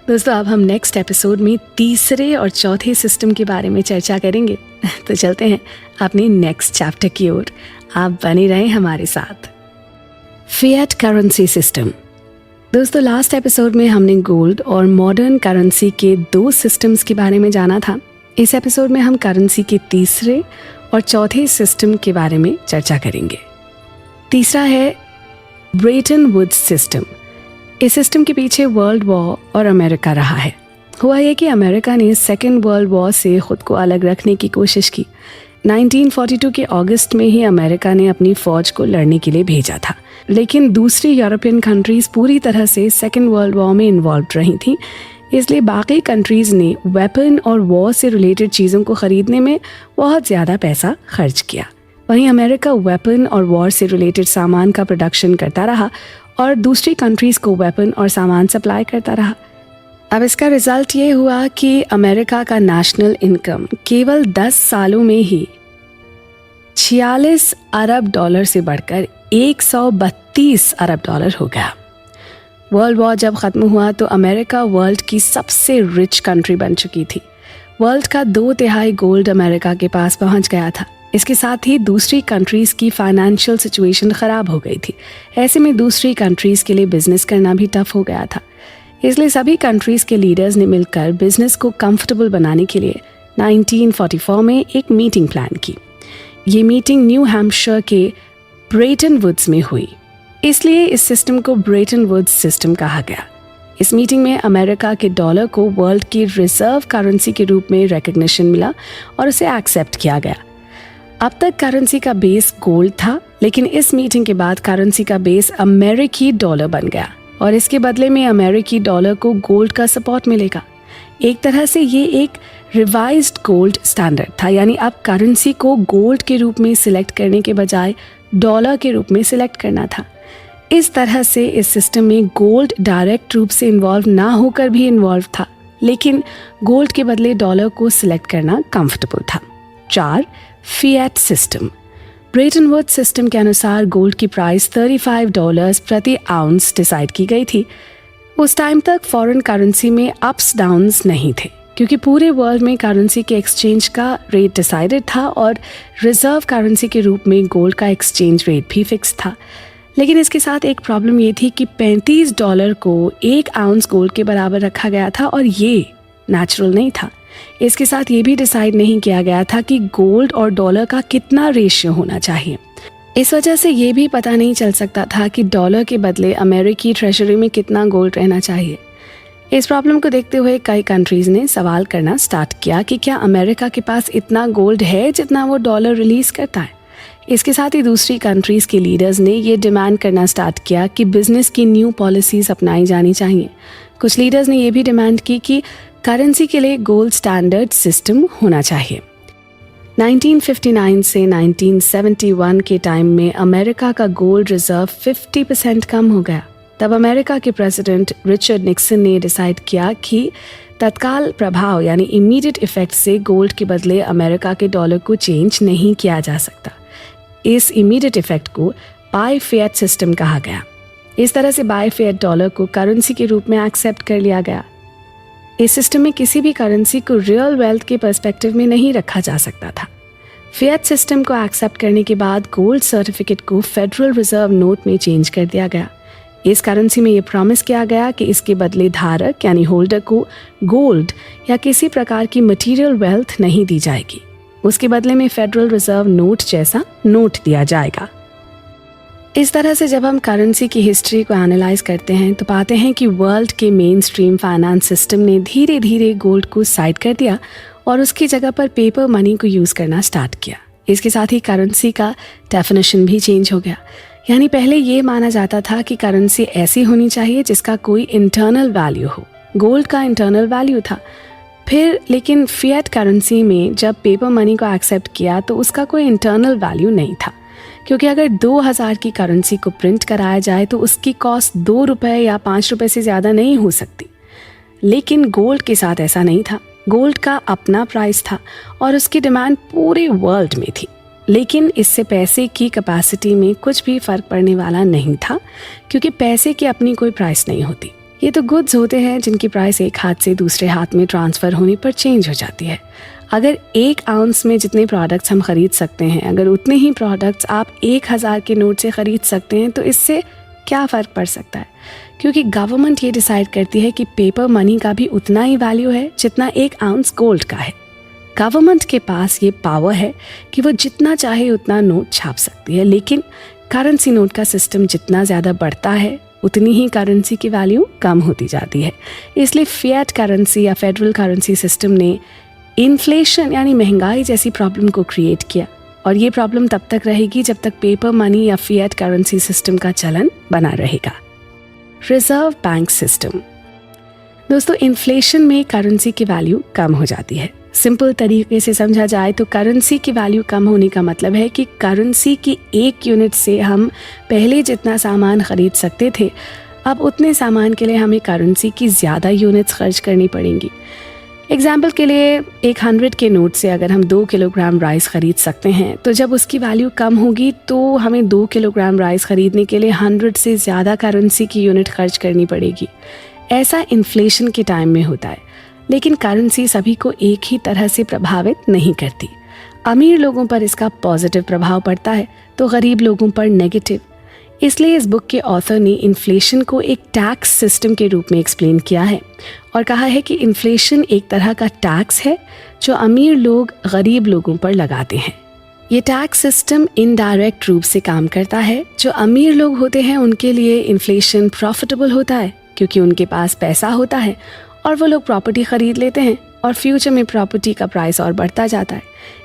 दोस्तों, अब हम नेक्स्ट एपिसोड में तीसरे और चौथे सिस्टम के बारे में चर्चा करेंगे। तो चलते हैं अपने नेक्स्ट चैप्टर की ओर। आप बने रहें हमारे साथ। Fiat currency system. दोस्तों, लास्ट एपिसोड में हमने गोल्ड और मॉडर्न करेंसी के 2 सिस्टम्स के बारे में जाना था। इस एपिसोड में हम करेंसी के तीसरे और चौथे सिस्टम के बारे में चर्चा करेंगे। तीसरा है ब्रेटन वुड्स सिस्टम। इस सिस्टम के पीछे वर्ल्ड वॉर और अमेरिका रहा है। हुआ यह कि अमेरिका ने सेकेंड वर्ल्ड वॉर से खुद को अलग रखने की कोशिश की। 1942 के अगस्त में ही अमेरिका ने अपनी फौज को लड़ने के लिए भेजा था, लेकिन दूसरी यूरोपियन कंट्रीज पूरी तरह से सेकेंड वर्ल्ड वॉर में इन्वॉल्व रही थीं। इसलिए बाकी कंट्रीज ने वेपन और वॉर से रिलेटेड चीज़ों को खरीदने में बहुत ज़्यादा पैसा खर्च किया। वहीं अमेरिका वेपन और वॉर से रिलेटेड सामान का प्रोडक्शन करता रहा और दूसरी कंट्रीज़ को वेपन और सामान सप्लाई करता रहा। अब इसका रिजल्ट ये हुआ कि अमेरिका का नेशनल इनकम केवल 10 सालों में ही $46 अरब से बढ़कर $132 अरब हो गया। वर्ल्ड वॉर जब ख़त्म हुआ तो अमेरिका वर्ल्ड की सबसे रिच कंट्री बन चुकी थी। वर्ल्ड का 2/3 गोल्ड अमेरिका के पास पहुंच गया था। इसके साथ ही दूसरी कंट्रीज़ की फाइनेंशियल सिचुएशन ख़राब हो गई थी। ऐसे में दूसरी कंट्रीज़ के लिए बिजनेस करना भी टफ हो गया था। इसलिए सभी कंट्रीज़ के लीडर्स ने मिलकर बिजनेस को कंफर्टेबल बनाने के लिए 1944 में एक मीटिंग प्लान की। ये मीटिंग न्यू हैम्पशायर के ब्रेटन वुड्स में हुई, इसलिए इस सिस्टम को ब्रेटन वुड्स सिस्टम कहा गया। इस मीटिंग में अमेरिका के डॉलर को वर्ल्ड की रिजर्व करेंसी के रूप में रिकग्निशन मिला और उसे एक्सेप्ट किया गया। अब तक करेंसी का बेस गोल्ड था, लेकिन इस मीटिंग के बाद करेंसी का बेस अमेरिकी डॉलर बन गया और इसके बदले में अमेरिकी डॉलर को गोल्ड का सपोर्ट मिलेगा। एक तरह से ये एक रिवाइज्ड गोल्ड स्टैंडर्ड था, यानी अब करेंसी को गोल्ड के रूप में सिलेक्ट करने के बजाय डॉलर के रूप में सिलेक्ट करना था। इस तरह से इस सिस्टम में गोल्ड डायरेक्ट रूप से इन्वॉल्व ना होकर भी इन्वॉल्व था, लेकिन गोल्ड के बदले डॉलर को सिलेक्ट करना कंफर्टेबल था। 4. Fiat system. Bretton Woods system के अनुसार गोल्ड की प्राइस $35 प्रति आउंस डिसाइड की गई थी। उस टाइम तक फॉरेन करेंसी में अप्स डाउन्स नहीं थे, क्योंकि पूरे वर्ल्ड में करेंसी के एक्सचेंज का रेट डिसाइडेड था और रिजर्व करेंसी के रूप में गोल्ड का एक्सचेंज रेट भी फिक्स था। लेकिन इसके साथ एक प्रॉब्लम ये थी कि $35 को 1 आउंस गोल्ड के बराबर रखा गया था और ये नेचुरल नहीं था। इसके साथ ये भी डिसाइड नहीं किया गया था कि गोल्ड और डॉलर का कितना रेशियो होना चाहिए। इस वजह से ये भी पता नहीं चल सकता था कि डॉलर के बदले अमेरिकी ट्रेजरी में कितना गोल्ड रहना चाहिए। इस प्रॉब्लम को देखते हुए कई कंट्रीज ने सवाल करना स्टार्ट किया कि क्या अमेरिका के पास इतना गोल्ड है जितना वो डॉलर रिलीज करता है। इसके साथ ही दूसरी कंट्रीज के लीडर्स ने ये डिमांड करना स्टार्ट किया कि बिजनेस की न्यू पॉलिसीज अपनाई जानी चाहिए। कुछ लीडर्स ने ये भी डिमांड की कि करेंसी के लिए गोल्ड स्टैंडर्ड सिस्टम होना चाहिए। 1959 से 1971 के टाइम में अमेरिका का गोल्ड रिजर्व 50% कम हो गया। तब अमेरिका के प्रेसिडेंट रिचर्ड निक्सन ने डिसाइड किया कि तत्काल प्रभाव यानी इमीडिएट इफेक्ट से गोल्ड के बदले अमेरिका के डॉलर को चेंज नहीं किया जा सकता। इस इमीडिएट इफेक्ट को बाय फिएट सिस्टम कहा गया। इस तरह से बाय फिएट डॉलर को करेंसी के रूप में एक्सेप्ट कर लिया गया। इस सिस्टम में किसी भी करेंसी को रियल वेल्थ के पर्सपेक्टिव में नहीं रखा जा सकता था। फिएट सिस्टम को एक्सेप्ट करने के बाद गोल्ड सर्टिफिकेट को फेडरल रिजर्व नोट में चेंज कर दिया गया। इस करेंसी में ये प्रॉमिस किया गया कि इसके बदले धारक यानी होल्डर को गोल्ड या किसी प्रकार की मटेरियल वेल्थ नहीं दी जाएगी। उसके बदले में फेडरल रिजर्व नोट जैसा नोट दिया जाएगा। इस तरह से जब हम करेंसी की हिस्ट्री को एनालाइज करते हैं तो पाते हैं कि वर्ल्ड के मेन स्ट्रीम फाइनेंस सिस्टम ने धीरे धीरे गोल्ड को साइड कर दिया और उसकी जगह पर पेपर मनी को यूज़ करना स्टार्ट किया। इसके साथ ही करेंसी का डेफिनेशन भी चेंज हो गया। यानी पहले ये माना जाता था कि करेंसी ऐसी होनी चाहिए जिसका कोई इंटरनल वैल्यू हो। गोल्ड का इंटरनल वैल्यू था। फिर लेकिन फिएट करेंसी में जब पेपर मनी को एक्सेप्ट किया तो उसका कोई इंटरनल वैल्यू नहीं था, क्योंकि अगर 2000 की करेंसी को प्रिंट कराया जाए तो उसकी कॉस्ट ₹2 या ₹5 से ज़्यादा नहीं हो सकती। लेकिन गोल्ड के साथ ऐसा नहीं था। गोल्ड का अपना प्राइस था और उसकी डिमांड पूरे वर्ल्ड में थी। लेकिन इससे पैसे की कैपेसिटी में कुछ भी फ़र्क पड़ने वाला नहीं था, क्योंकि पैसे की अपनी कोई प्राइस नहीं होती। ये तो गुड्स होते हैं जिनकी प्राइस एक हाथ से दूसरे हाथ में ट्रांसफ़र होने पर चेंज हो जाती है। अगर 1 आउंस में जितने प्रोडक्ट्स हम खरीद सकते हैं, अगर उतने ही प्रोडक्ट्स आप 1000 के नोट से ख़रीद सकते हैं तो इससे क्या फ़र्क पड़ सकता है? क्योंकि गवर्नमेंट ये डिसाइड करती है कि पेपर मनी का भी उतना ही वैल्यू है जितना 1 आउंस गोल्ड का है। गवर्नमेंट के पास ये पावर है कि वो जितना चाहे उतना नोट छाप सकती है, लेकिन करेंसी नोट का सिस्टम जितना ज़्यादा बढ़ता है उतनी ही करेंसी की वैल्यू कम होती जाती है। इसलिए फिएट करेंसी या फेडरल करेंसी सिस्टम ने इन्फ्लेशन यानी महंगाई जैसी प्रॉब्लम को क्रिएट किया, और ये प्रॉब्लम तब तक रहेगी जब तक पेपर मनी या फिएट करेंसी सिस्टम का चलन बना रहेगा। Reserve bank system. दोस्तों, इन्फ्लेशन में करेंसी की वैल्यू कम हो जाती है। सिंपल तरीके से समझा जाए तो करेंसी की वैल्यू कम होने का मतलब है कि करेंसी की 1 यूनिट से हम पहले जितना सामान खरीद सकते थे, अब उतने सामान के लिए हमें करेंसी की ज़्यादा यूनिट्स खर्च करनी पड़ेंगी। एग्जाम्पल के लिए 100 के नोट से अगर हम 2 किलोग्राम राइस खरीद सकते हैं, तो जब उसकी वैल्यू कम होगी तो हमें 2 किलोग्राम राइस खरीदने के लिए 100 से ज़्यादा करेंसी की यूनिट खर्च करनी पड़ेगी। ऐसा इन्फ्लेशन के टाइम में होता है। लेकिन करेंसी सभी को एक ही तरह से प्रभावित नहीं करती। अमीर लोगों पर इसका पॉजिटिव प्रभाव पड़ता है तो गरीब लोगों पर नेगेटिव। इसलिए इस बुक के ऑथर ने इन्फ्लेशन को एक टैक्स सिस्टम के रूप में एक्सप्लेन किया है और कहा है कि इन्फ्लेशन एक तरह का टैक्स है जो अमीर लोग गरीब लोगों पर लगाते हैं। ये टैक्स सिस्टम इनडायरेक्ट रूप से काम करता है। जो अमीर लोग होते हैं उनके लिए इन्फ्लेशन प्रॉफिटेबल होता है, क्योंकि उनके पास पैसा होता है और वो लोग प्रॉपर्टी खरीद लेते हैं और फ्यूचर में प्रॉपर्टी का प्राइस और बढ़ता जाता है,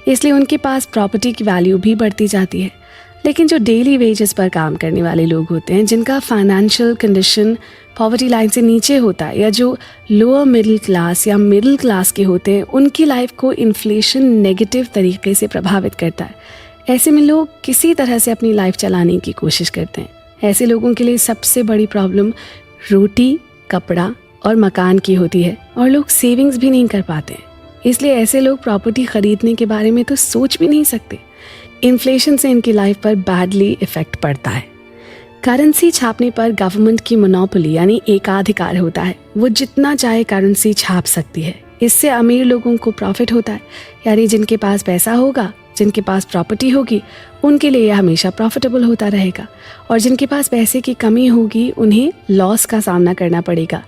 इसलिए उनके पास प्रॉपर्टी की वैल्यू भी बढ़ती जाती है। लेकिन जो डेली वेजेस पर काम करने वाले लोग होते हैं, जिनका फाइनेंशियल कंडीशन पॉवर्टी लाइन से नीचे होता है, या जो लोअर मिडिल क्लास या मिडिल क्लास के होते हैं, उनकी लाइफ को इन्फ्लेशन नेगेटिव तरीके से प्रभावित करता है। ऐसे में लोग किसी तरह से अपनी लाइफ चलाने की कोशिश करते हैं। ऐसे लोगों के लिए सबसे बड़ी प्रॉब्लम रोटी, कपड़ा और मकान की होती है, और लोग सेविंग्स भी नहीं कर पाते हैं। इसलिए ऐसे लोग प्रॉपर्टी खरीदने के बारे में तो सोच भी नहीं सकते। इन्फ्लेशन से इनकी लाइफ पर बैडली इफेक्ट पड़ता है। करेंसी छापने पर गवर्नमेंट की मोनोपोली यानी एकाधिकार होता है। वो जितना चाहे करेंसी छाप सकती है। इससे अमीर लोगों को प्रॉफिट होता है, यानी जिनके पास पैसा होगा, जिनके पास प्रॉपर्टी होगी, उनके लिए यह हमेशा प्रॉफिटेबल होता रहेगा, और जिनके पास पैसे की कमी होगी उन्हें लॉस का सामना करना पड़ेगा।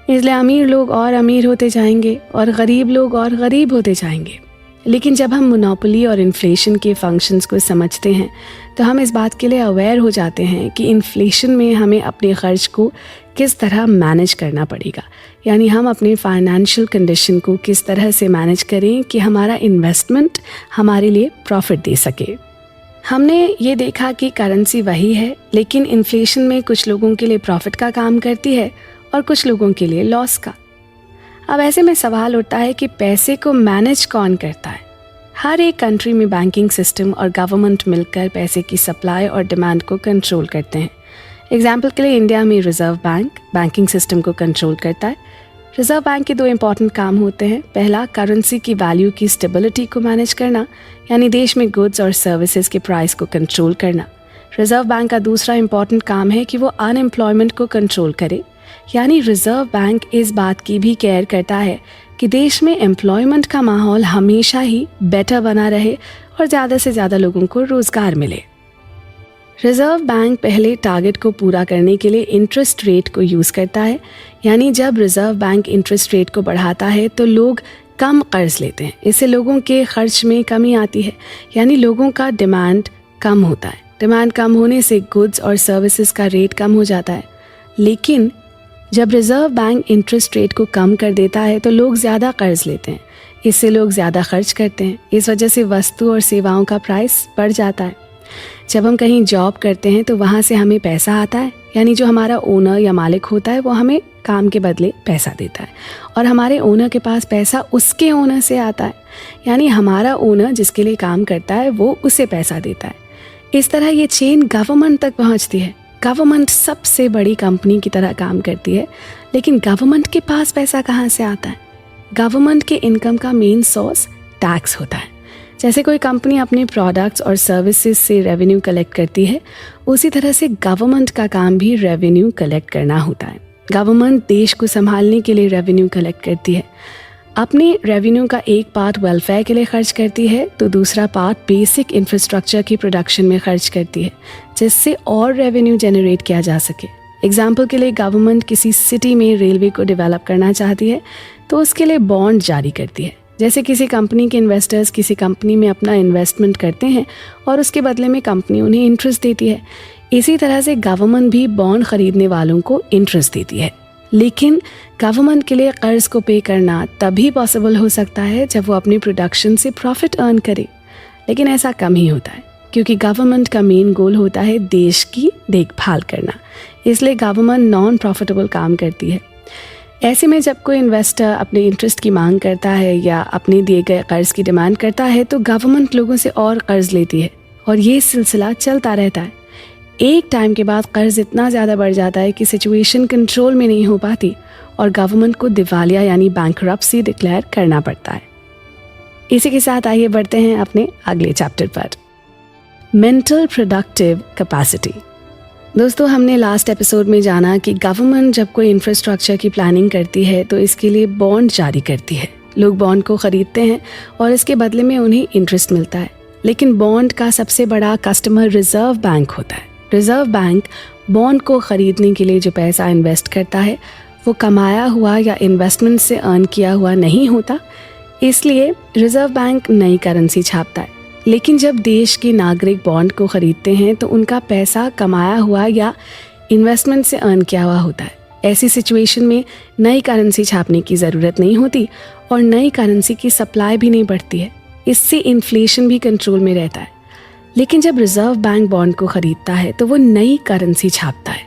इसलिए अमीर लोग और अमीर होते जाएंगे और गरीब लोग और गरीब होते जाएंगे। लेकिन जब हम मोनोपोली और इन्फ्लेशन के फंक्शंस को समझते हैं तो हम इस बात के लिए अवेयर हो जाते हैं कि इन्फ्लेशन में हमें अपने खर्च को किस तरह मैनेज करना पड़ेगा, यानी हम अपने फाइनेंशियल कंडीशन को किस तरह से मैनेज करें कि हमारा इन्वेस्टमेंट हमारे लिए प्रॉफिट दे सके। हमने ये देखा कि करेंसी वही है, लेकिन इन्फ्लेशन में कुछ लोगों के लिए प्रॉफिट का काम करती है और कुछ लोगों के लिए लॉस का। अब ऐसे में सवाल उठता है कि पैसे को मैनेज कौन करता है। हर एक कंट्री में बैंकिंग सिस्टम और गवर्नमेंट मिलकर पैसे की सप्लाई और डिमांड को कंट्रोल करते हैं। एग्जाम्पल के लिए इंडिया में रिजर्व बैंक बैंकिंग सिस्टम को कंट्रोल करता है। रिजर्व बैंक के दो इम्पॉर्टेंट काम होते हैं। पहला, करेंसी की वैल्यू की स्टेबिलिटी को मैनेज करना, यानी देश में गुड्स और सर्विसेज के प्राइस को कंट्रोल करना। रिजर्व बैंक का दूसरा इम्पॉर्टेंट काम है कि वो अनएम्प्लॉयमेंट को कंट्रोल करे, यानी रिजर्व बैंक इस बात की भी केयर करता है कि देश में एम्प्लॉयमेंट का माहौल हमेशा ही बेटर बना रहे और ज़्यादा से ज़्यादा लोगों को रोज़गार मिले। रिजर्व बैंक पहले टारगेट को पूरा करने के लिए इंटरेस्ट रेट को यूज़ करता है, यानी जब रिजर्व बैंक इंटरेस्ट रेट को बढ़ाता है तो लोग कम कर्ज लेते हैं। इससे लोगों के खर्च में कमी आती है, यानी लोगों का डिमांड कम होता है। डिमांड कम होने से गुड्स और सर्विसेज का रेट कम हो जाता है। लेकिन जब रिजर्व बैंक इंटरेस्ट रेट को कम कर देता है तो लोग ज़्यादा कर्ज लेते हैं। इससे लोग ज़्यादा खर्च करते हैं। इस वजह से वस्तु और सेवाओं का प्राइस बढ़ जाता है। जब हम कहीं जॉब करते हैं तो वहाँ से हमें पैसा आता है, यानी जो हमारा ओनर या मालिक होता है वो हमें काम के बदले पैसा देता है, और हमारे ओनर के पास पैसा उसके ओनर से आता है, यानी हमारा ओनर जिसके लिए काम करता है वो उसे पैसा देता है। इस तरह ये चेन गवर्नमेंट तक पहुँचती है। गवर्नमेंट सबसे बड़ी कंपनी की तरह काम करती है, लेकिन गवर्नमेंट के पास पैसा कहाँ से आता है? गवर्नमेंट के इनकम का मेन सोर्स टैक्स होता है। जैसे कोई कंपनी अपने प्रोडक्ट्स और सर्विसेज से रेवेन्यू कलेक्ट करती है, उसी तरह से गवर्नमेंट का काम भी रेवेन्यू कलेक्ट करना होता है। गवर्नमेंट देश को संभालने के लिए रेवेन्यू कलेक्ट करती है। अपने रेवेन्यू का एक पार्ट वेलफेयर के लिए खर्च करती है, तो दूसरा पार्ट बेसिक इंफ्रास्ट्रक्चर की प्रोडक्शन में खर्च करती है, जिससे और रेवेन्यू जनरेट किया जा सके। एग्जाम्पल के लिए गवर्नमेंट किसी सिटी में रेलवे को डेवलप करना चाहती है तो उसके लिए बॉन्ड जारी करती है। जैसे किसी कंपनी के इन्वेस्टर्स किसी कंपनी में अपना इन्वेस्टमेंट करते हैं और उसके बदले में कंपनी उन्हें इंटरेस्ट देती है। इसी तरह से गवर्नमेंट भी बॉन्ड खरीदने वालों को इंटरेस्ट देती है। लेकिन गवर्नमेंट के लिए कर्ज को पे करना तभी पॉसिबल हो सकता है जब वो अपनी प्रोडक्शन से प्रॉफिट अर्न करे। लेकिन ऐसा कम ही होता है, क्योंकि गवर्नमेंट का मेन गोल होता है देश की देखभाल करना। इसलिए गवर्नमेंट नॉन प्रॉफिटेबल काम करती है। ऐसे में जब कोई इन्वेस्टर अपने इंटरेस्ट की मांग करता है या अपने दिए गए कर्ज की डिमांड करता है तो गवर्नमेंट लोगों से और कर्ज लेती है, और ये सिलसिला चलता रहता है। एक टाइम के बाद कर्ज इतना ज़्यादा बढ़ जाता है कि सिचुएशन कंट्रोल में नहीं हो पाती और गवर्नमेंट को दिवालिया यानी बैंकरप्सी डिक्लेयर करना पड़ता है। इसी के साथ आइए बढ़ते हैं अपने अगले चैप्टर पर, मेंटल प्रोडक्टिव कैपेसिटी। दोस्तों, हमने लास्ट एपिसोड में जाना कि गवर्नमेंट जब कोई इंफ्रास्ट्रक्चर की प्लानिंग करती है तो इसके लिए बॉन्ड जारी करती है। लोग बॉन्ड को खरीदते हैं और इसके बदले में उन्हें इंटरेस्ट मिलता है। लेकिन बॉन्ड का सबसे बड़ा कस्टमर रिजर्व बैंक होता है। रिजर्व बैंक बॉन्ड को खरीदने के लिए जो पैसा इन्वेस्ट करता है वो कमाया हुआ या इन्वेस्टमेंट से अर्न किया हुआ नहीं होता, इसलिए रिजर्व बैंक नई करेंसी छापता है। लेकिन जब देश के नागरिक बॉन्ड को खरीदते हैं तो उनका पैसा कमाया हुआ या इन्वेस्टमेंट से अर्न किया हुआ होता है। ऐसी सिचुएशन में नई करेंसी छापने की ज़रूरत नहीं होती और नई करेंसी की सप्लाई भी नहीं बढ़ती है। इससे इन्फ्लेशन भी कंट्रोल में रहता है। लेकिन जब रिजर्व बैंक बॉन्ड को खरीदता है तो वो नई करेंसी छापता है,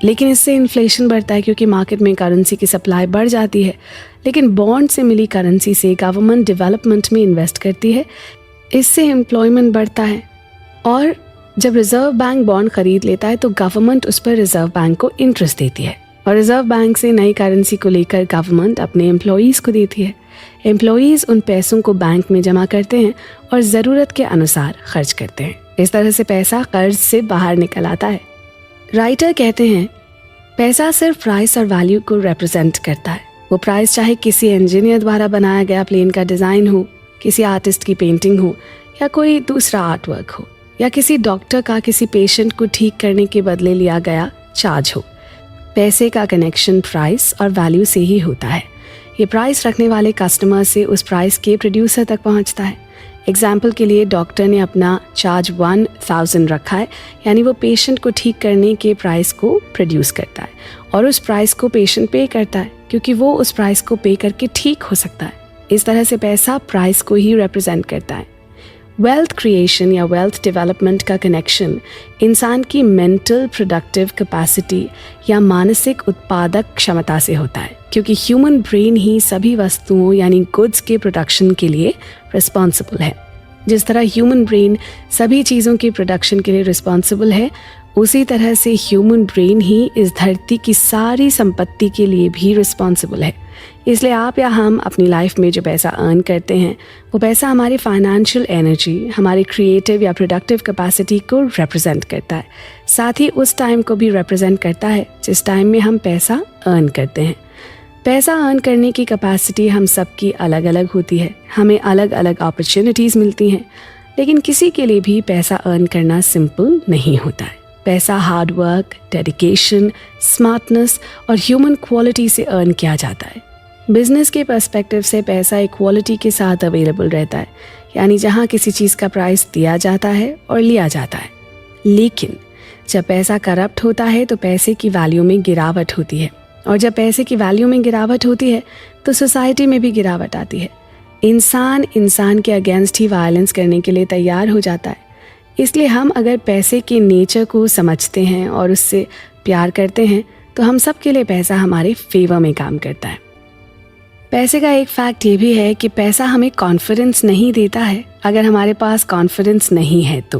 लेकिन इससे इन्फ्लेशन बढ़ता है क्योंकि मार्केट में करेंसी की सप्लाई बढ़ जाती है। लेकिन बॉन्ड से मिली करेंसी से गवर्नमेंट डेवलपमेंट में इन्वेस्ट करती है, इससे एम्प्लॉयमेंट बढ़ता है। और जब रिजर्व बैंक बॉन्ड खरीद लेता है तो गवर्नमेंट उस पर रिजर्व बैंक को इंटरेस्ट देती है, और रिजर्व बैंक से नई करेंसी को लेकर गवर्नमेंट अपने एम्प्लॉयज़ को देती है। एम्प्लॉयज़ उन पैसों को बैंक में जमा करते हैं और ज़रूरत के अनुसार खर्च करते हैं। इस तरह से पैसा कर्ज से बाहर निकल आता है। राइटर कहते हैं, पैसा सिर्फ प्राइस और वैल्यू को रिप्रेजेंट करता है। वो प्राइस चाहे किसी इंजीनियर द्वारा बनाया गया प्लेन का डिज़ाइन हो, किसी आर्टिस्ट की पेंटिंग हो, या कोई दूसरा आर्ट वर्क हो, या किसी डॉक्टर का किसी पेशेंट को ठीक करने के बदले लिया गया चार्ज हो। पैसे का कनेक्शन प्राइस और वैल्यू से ही होता है। ये प्राइस रखने वाले कस्टमर से उस प्राइस के प्रोड्यूसर तक पहुंचता है। एग्जाम्पल के लिए डॉक्टर ने अपना चार्ज 1000 रखा है, यानी वो पेशेंट को ठीक करने के प्राइस को प्रोड्यूस करता है, और उस प्राइस को पेशेंट पे करता है क्योंकि वो उस प्राइस को पे करके ठीक हो सकता है। इस तरह से पैसा प्राइस को ही रिप्रेजेंट करता है। वेल्थ क्रिएशन या वेल्थ डेवलपमेंट का कनेक्शन इंसान की मेंटल प्रोडक्टिव कैपेसिटी या मानसिक उत्पादक क्षमता से होता है, क्योंकि ह्यूमन ब्रेन ही सभी वस्तुओं यानी गुड्स के प्रोडक्शन के लिए रिस्पॉन्सिबल है। जिस तरह ह्यूमन ब्रेन सभी चीज़ों के प्रोडक्शन के लिए रिस्पॉन्सिबल है, उसी तरह से ह्यूमन ब्रेन ही इस धरती की सारी संपत्ति के लिए भी रिस्पॉन्सिबल है। इसलिए आप या हम अपनी लाइफ में जो पैसा अर्न करते हैं, वो पैसा हमारी फाइनेंशियल एनर्जी, हमारी क्रिएटिव या प्रोडक्टिव कैपेसिटी को रिप्रेजेंट करता है। साथ ही उस टाइम को भी रिप्रेजेंट करता है जिस टाइम में हम पैसा अर्न करते हैं। पैसा अर्न करने की कैपेसिटी हम सबकी अलग अलग होती है। हमें अलग अलग अपॉर्चुनिटीज़ मिलती हैं, लेकिन किसी के लिए भी पैसा अर्न करना सिंपल नहीं होता है। पैसा हार्ड वर्क, डेडिकेशन, स्मार्टनेस और ह्यूमन क्वालिटी से अर्न किया जाता है। बिजनेस के पर्सपेक्टिव से पैसा इक्वालिटी के साथ अवेलेबल रहता है, यानी जहाँ किसी चीज़ का प्राइस दिया जाता है और लिया जाता है। लेकिन जब पैसा करप्ट होता है तो पैसे की वैल्यू में गिरावट होती है, और जब पैसे की वैल्यू में गिरावट होती है तो सोसाइटी में भी गिरावट आती है। इंसान के अगेंस्ट ही वायलेंस करने के लिए तैयार हो जाता है। इसलिए हम अगर पैसे के नेचर को समझते हैं और उससे प्यार करते हैं तो हम सब के लिए पैसा हमारे फेवर में काम करता है। पैसे का एक फैक्ट ये भी है कि पैसा हमें कॉन्फिडेंस नहीं देता है। अगर हमारे पास कॉन्फिडेंस नहीं है तो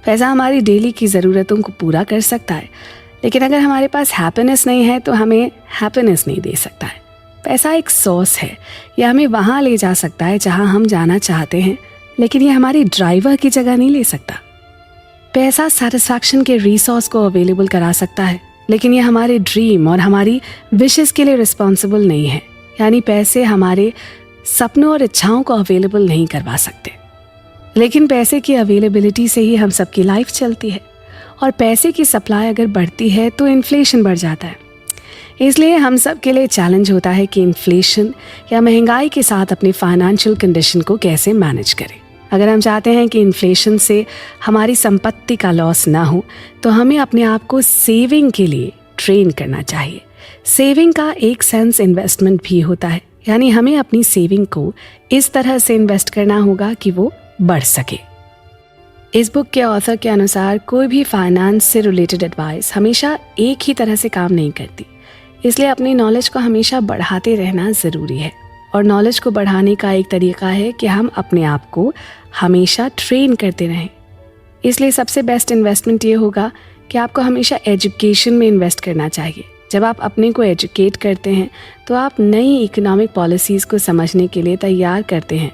पैसा हमारी डेली की ज़रूरतों को पूरा कर सकता है, लेकिन अगर हमारे पास हैप्पीनेस नहीं है तो हमें हैप्पीनेस नहीं दे सकता है। पैसा एक सोर्स है, यह हमें वहाँ ले जा सकता है जहाँ हम जाना चाहते हैं, लेकिन ये हमारी ड्राइवर की जगह नहीं ले सकता। पैसा सेटिस्फैक्शन के रिसोर्स को अवेलेबल करा सकता है, लेकिन ये हमारे ड्रीम और हमारी विशेस के लिए रिस्पॉन्सिबल नहीं है। यानी पैसे हमारे सपनों और इच्छाओं को अवेलेबल नहीं करवा सकते, लेकिन पैसे की अवेलेबिलिटी से ही हम सबकी लाइफ चलती है, और पैसे की सप्लाई अगर बढ़ती है तो इन्फ्लेशन बढ़ जाता है। इसलिए हम सब के लिए चैलेंज होता है कि इन्फ्लेशन या महंगाई के साथ अपनी फाइनेंशियल कंडीशन को कैसे मैनेज करें। अगर हम चाहते हैं कि इन्फ्लेशन से हमारी संपत्ति का लॉस ना हो तो हमें अपने आप को सेविंग के लिए ट्रेन करना चाहिए। सेविंग का एक सेंस इन्वेस्टमेंट भी होता है, यानी हमें अपनी सेविंग को इस तरह से इन्वेस्ट करना होगा कि वो बढ़ सके। इस बुक के ऑथर के अनुसार कोई भी फाइनेंस से रिलेटेड एडवाइस हमेशा एक ही तरह से काम नहीं करती, इसलिए अपनी नॉलेज को हमेशा बढ़ाते रहना ज़रूरी है। और नॉलेज को बढ़ाने का एक तरीका है कि हम अपने आप को हमेशा ट्रेन करते रहें। इसलिए सबसे बेस्ट इन्वेस्टमेंट ये होगा कि आपको हमेशा एजुकेशन में इन्वेस्ट करना चाहिए। जब आप अपने को एजुकेट करते हैं तो आप नई इकोनॉमिक पॉलिसीज़ को समझने के लिए तैयार करते हैं,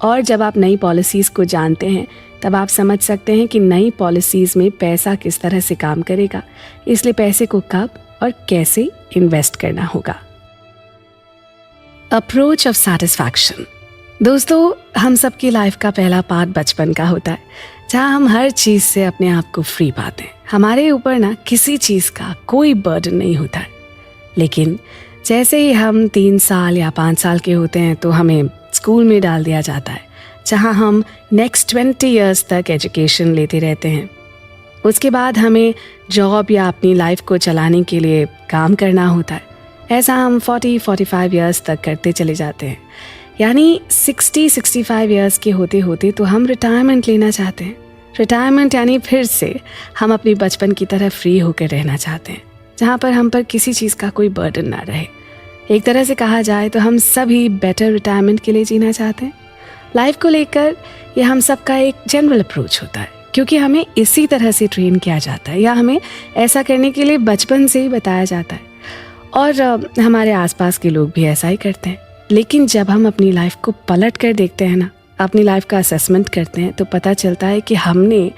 और जब आप नई पॉलिसीज़ को जानते हैं तब आप समझ सकते हैं कि नई पॉलिसीज़ में पैसा किस तरह से काम करेगा। इसलिए पैसे को कब और कैसे इन्वेस्ट करना होगा। Approach of satisfaction. दोस्तों, हम सबकी लाइफ का पहला पार्ट बचपन का होता है, जहाँ हम हर चीज़ से अपने आप को फ्री पाते हैं। हमारे ऊपर ना किसी चीज़ का कोई बर्डन नहीं होता है। लेकिन जैसे ही हम 3 साल या 5 साल के होते हैं तो हमें स्कूल में डाल दिया जाता है, जहाँ हम नेक्स्ट 20 ईयर्स तक एजुकेशन लेते रहते हैं। उसके बाद हमें जॉब या अपनी लाइफ को चलाने के लिए काम करना होता है। ऐसा हम 40-45 ईयर्स तक करते चले जाते हैं। यानी 60-65 ईयर्स के होते होते तो हम रिटायरमेंट लेना चाहते हैं। रिटायरमेंट यानी फिर से हम अपनी बचपन की तरह फ्री होकर रहना चाहते हैं, जहाँ पर हम पर किसी चीज़ का कोई बर्डन ना रहे। एक तरह से कहा जाए तो हम सभी बेटर रिटायरमेंट के लिए जीना चाहते हैं। लाइफ को लेकर ये हम सबका एक जनरल अप्रोच होता है, क्योंकि हमें इसी तरह से ट्रेन किया जाता है या हमें ऐसा करने के लिए बचपन से ही बताया जाता है, और हमारे आसपास के लोग भी ऐसा ही करते हैं। लेकिन जब हम अपनी लाइफ को पलट कर देखते हैं ना, अपनी लाइफ का असेसमेंट करते हैं, तो पता चलता है कि हमने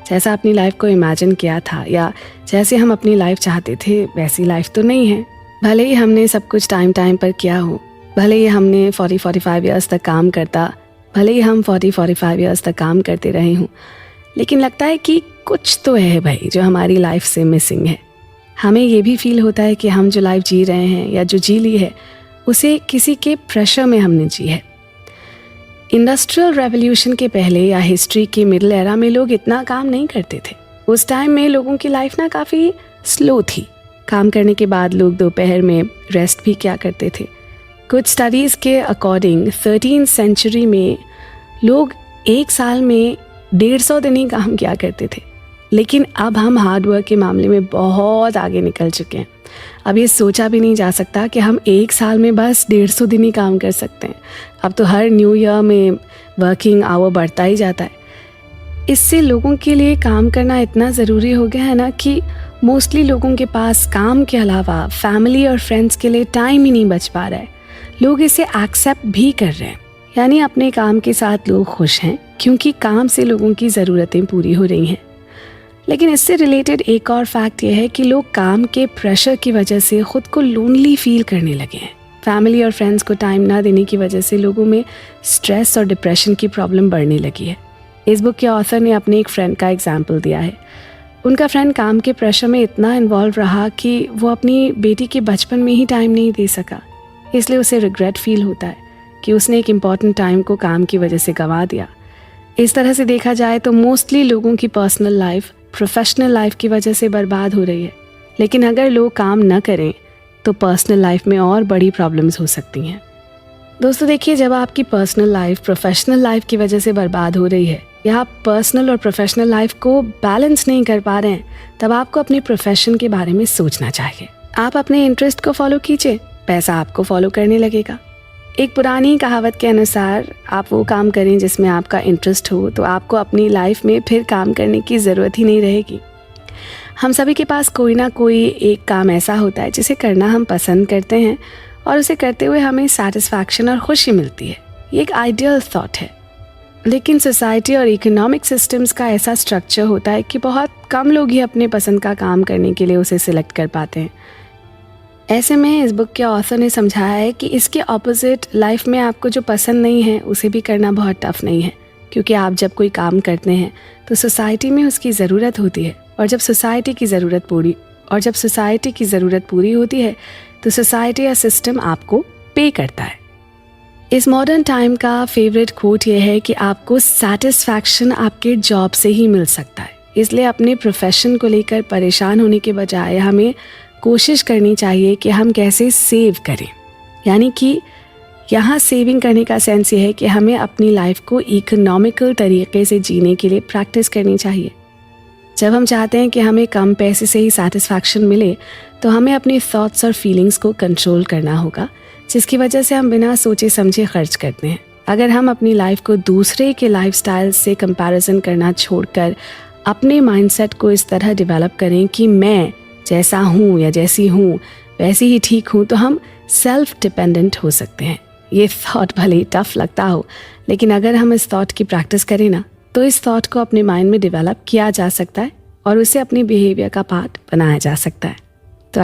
जैसा अपनी लाइफ को इमेजिन किया था या जैसे हम अपनी लाइफ चाहते थे वैसी लाइफ तो नहीं है। भले ही हमने सब कुछ टाइम पर किया हो, भले ही हमने 40-45 ईयर्स तक काम करता, भले ही हम 40-45 ईयर्स तक काम करते रहे हों, लेकिन लगता है कि कुछ तो है भाई जो हमारी लाइफ से मिसिंग है। हमें ये भी फील होता है कि हम जो लाइफ जी रहे हैं या जो जी ली है उसे किसी के प्रेशर में हमने जी है। इंडस्ट्रियल रेवोल्यूशन के पहले या हिस्ट्री के मिडिल एरा में लोग इतना काम नहीं करते थे। उस टाइम में लोगों की लाइफ ना काफ़ी स्लो थी। काम करने के बाद लोग दोपहर में रेस्ट भी क्या करते थे। कुछ स्टडीज़ के अकॉर्डिंग 13th सेंचुरी में लोग एक साल में 150 दिन ही काम किया करते थे। लेकिन अब हम हार्डवर्क के मामले में बहुत आगे निकल चुके हैं। अब ये सोचा भी नहीं जा सकता कि हम एक साल में बस 150 दिन ही काम कर सकते हैं। अब तो हर न्यू ईयर में वर्किंग आवर बढ़ता ही जाता है। इससे लोगों के लिए काम करना इतना ज़रूरी हो गया है ना कि मोस्टली लोगों के पास काम के अलावा फैमिली और फ्रेंड्स के लिए टाइम ही नहीं बच पा रहा है। लोग इसे एक्सेप्ट भी कर रहे हैं, यानी अपने काम के साथ लोग खुश हैं क्योंकि काम से लोगों की ज़रूरतें पूरी हो रही हैं। लेकिन इससे रिलेटेड एक और फैक्ट ये है कि लोग काम के प्रेशर की वजह से ख़ुद को लोनली फील करने लगे हैं। फैमिली और फ्रेंड्स को टाइम ना देने की वजह से लोगों में स्ट्रेस और डिप्रेशन की प्रॉब्लम बढ़ने लगी है। इस बुक के ऑथर ने अपने एक फ्रेंड का एग्जाम्पल दिया है। उनका फ्रेंड काम के प्रेशर में इतना इन्वॉल्व रहा कि वो अपनी बेटी के बचपन में ही टाइम नहीं दे सका। इसलिए उसे रिग्रेट फील होता है कि उसने एक इम्पॉर्टेंट टाइम को काम की वजह से गंवा दिया। इस तरह से देखा जाए तो मोस्टली लोगों की पर्सनल लाइफ प्रोफेशनल लाइफ की वजह से बर्बाद हो रही है। लेकिन अगर लोग काम न करें तो पर्सनल लाइफ में और बड़ी प्रॉब्लम्स हो सकती हैं। दोस्तों देखिए, जब आपकी पर्सनल लाइफ प्रोफेशनल लाइफ की वजह से बर्बाद हो रही है या आप पर्सनल और प्रोफेशनल लाइफ को बैलेंस नहीं कर पा रहे हैं, तब आपको अपने प्रोफेशन के बारे में सोचना चाहिए। आप अपने इंटरेस्ट को फॉलो कीजिए, पैसा आपको फॉलो करने लगेगा। एक पुरानी कहावत के अनुसार आप वो काम करें जिसमें आपका इंटरेस्ट हो, तो आपको अपनी लाइफ में फिर काम करने की ज़रूरत ही नहीं रहेगी। हम सभी के पास कोई ना कोई एक काम ऐसा होता है जिसे करना हम पसंद करते हैं और उसे करते हुए हमें सेटिस्फैक्शन और खुशी मिलती है। ये एक आइडियल थॉट है, लेकिन सोसाइटी और इकोनॉमिक सिस्टम्स का ऐसा स्ट्रक्चर होता है कि बहुत कम लोग ही अपने पसंद का काम करने के लिए उसे सिलेक्ट कर पाते हैं। ऐसे में इस बुक के ऑथर ने समझाया है कि इसके ऑपोजिट लाइफ में आपको जो पसंद नहीं है उसे भी करना बहुत टफ नहीं है, क्योंकि आप जब कोई काम करते हैं तो सोसाइटी में उसकी ज़रूरत होती है, और जब सोसाइटी की ज़रूरत पूरी होती है तो सोसाइटी या सिस्टम आपको पे करता है। इस मॉडर्न टाइम का फेवरेट कोट ये है कि आपको सेटिस्फैक्शन आपके जॉब से ही मिल सकता है। इसलिए अपने प्रोफेशन को लेकर परेशान होने के बजाय हमें कोशिश करनी चाहिए कि हम कैसे सेव करें। यानी कि यहाँ सेविंग करने का सेंस ये है कि हमें अपनी लाइफ को इकोनॉमिकल तरीके से जीने के लिए प्रैक्टिस करनी चाहिए। जब हम चाहते हैं कि हमें कम पैसे से ही सेटिस्फैक्शन मिले, तो हमें अपनी थॉट्स और फीलिंग्स को कंट्रोल करना होगा, जिसकी वजह से हम बिना सोचे समझे खर्च करते हैं। अगर हम अपनी लाइफ को दूसरे के लाइफस्टाइल से कंपैरिजन करना छोड़कर अपने माइंडसेट को इस तरह डेवलप करें कि मैं जैसा हूँ या जैसी हूँ वैसी ही ठीक हूँ, तो हम सेल्फ डिपेंडेंट हो सकते हैं। ये थॉट भले ही टफ लगता हो, लेकिन अगर हम इस थॉट की प्रैक्टिस करें ना, तो इस थॉट को अपने माइंड में डेवलप किया जा सकता है और उसे अपनी बिहेवियर का पार्ट बनाया जा सकता है। तो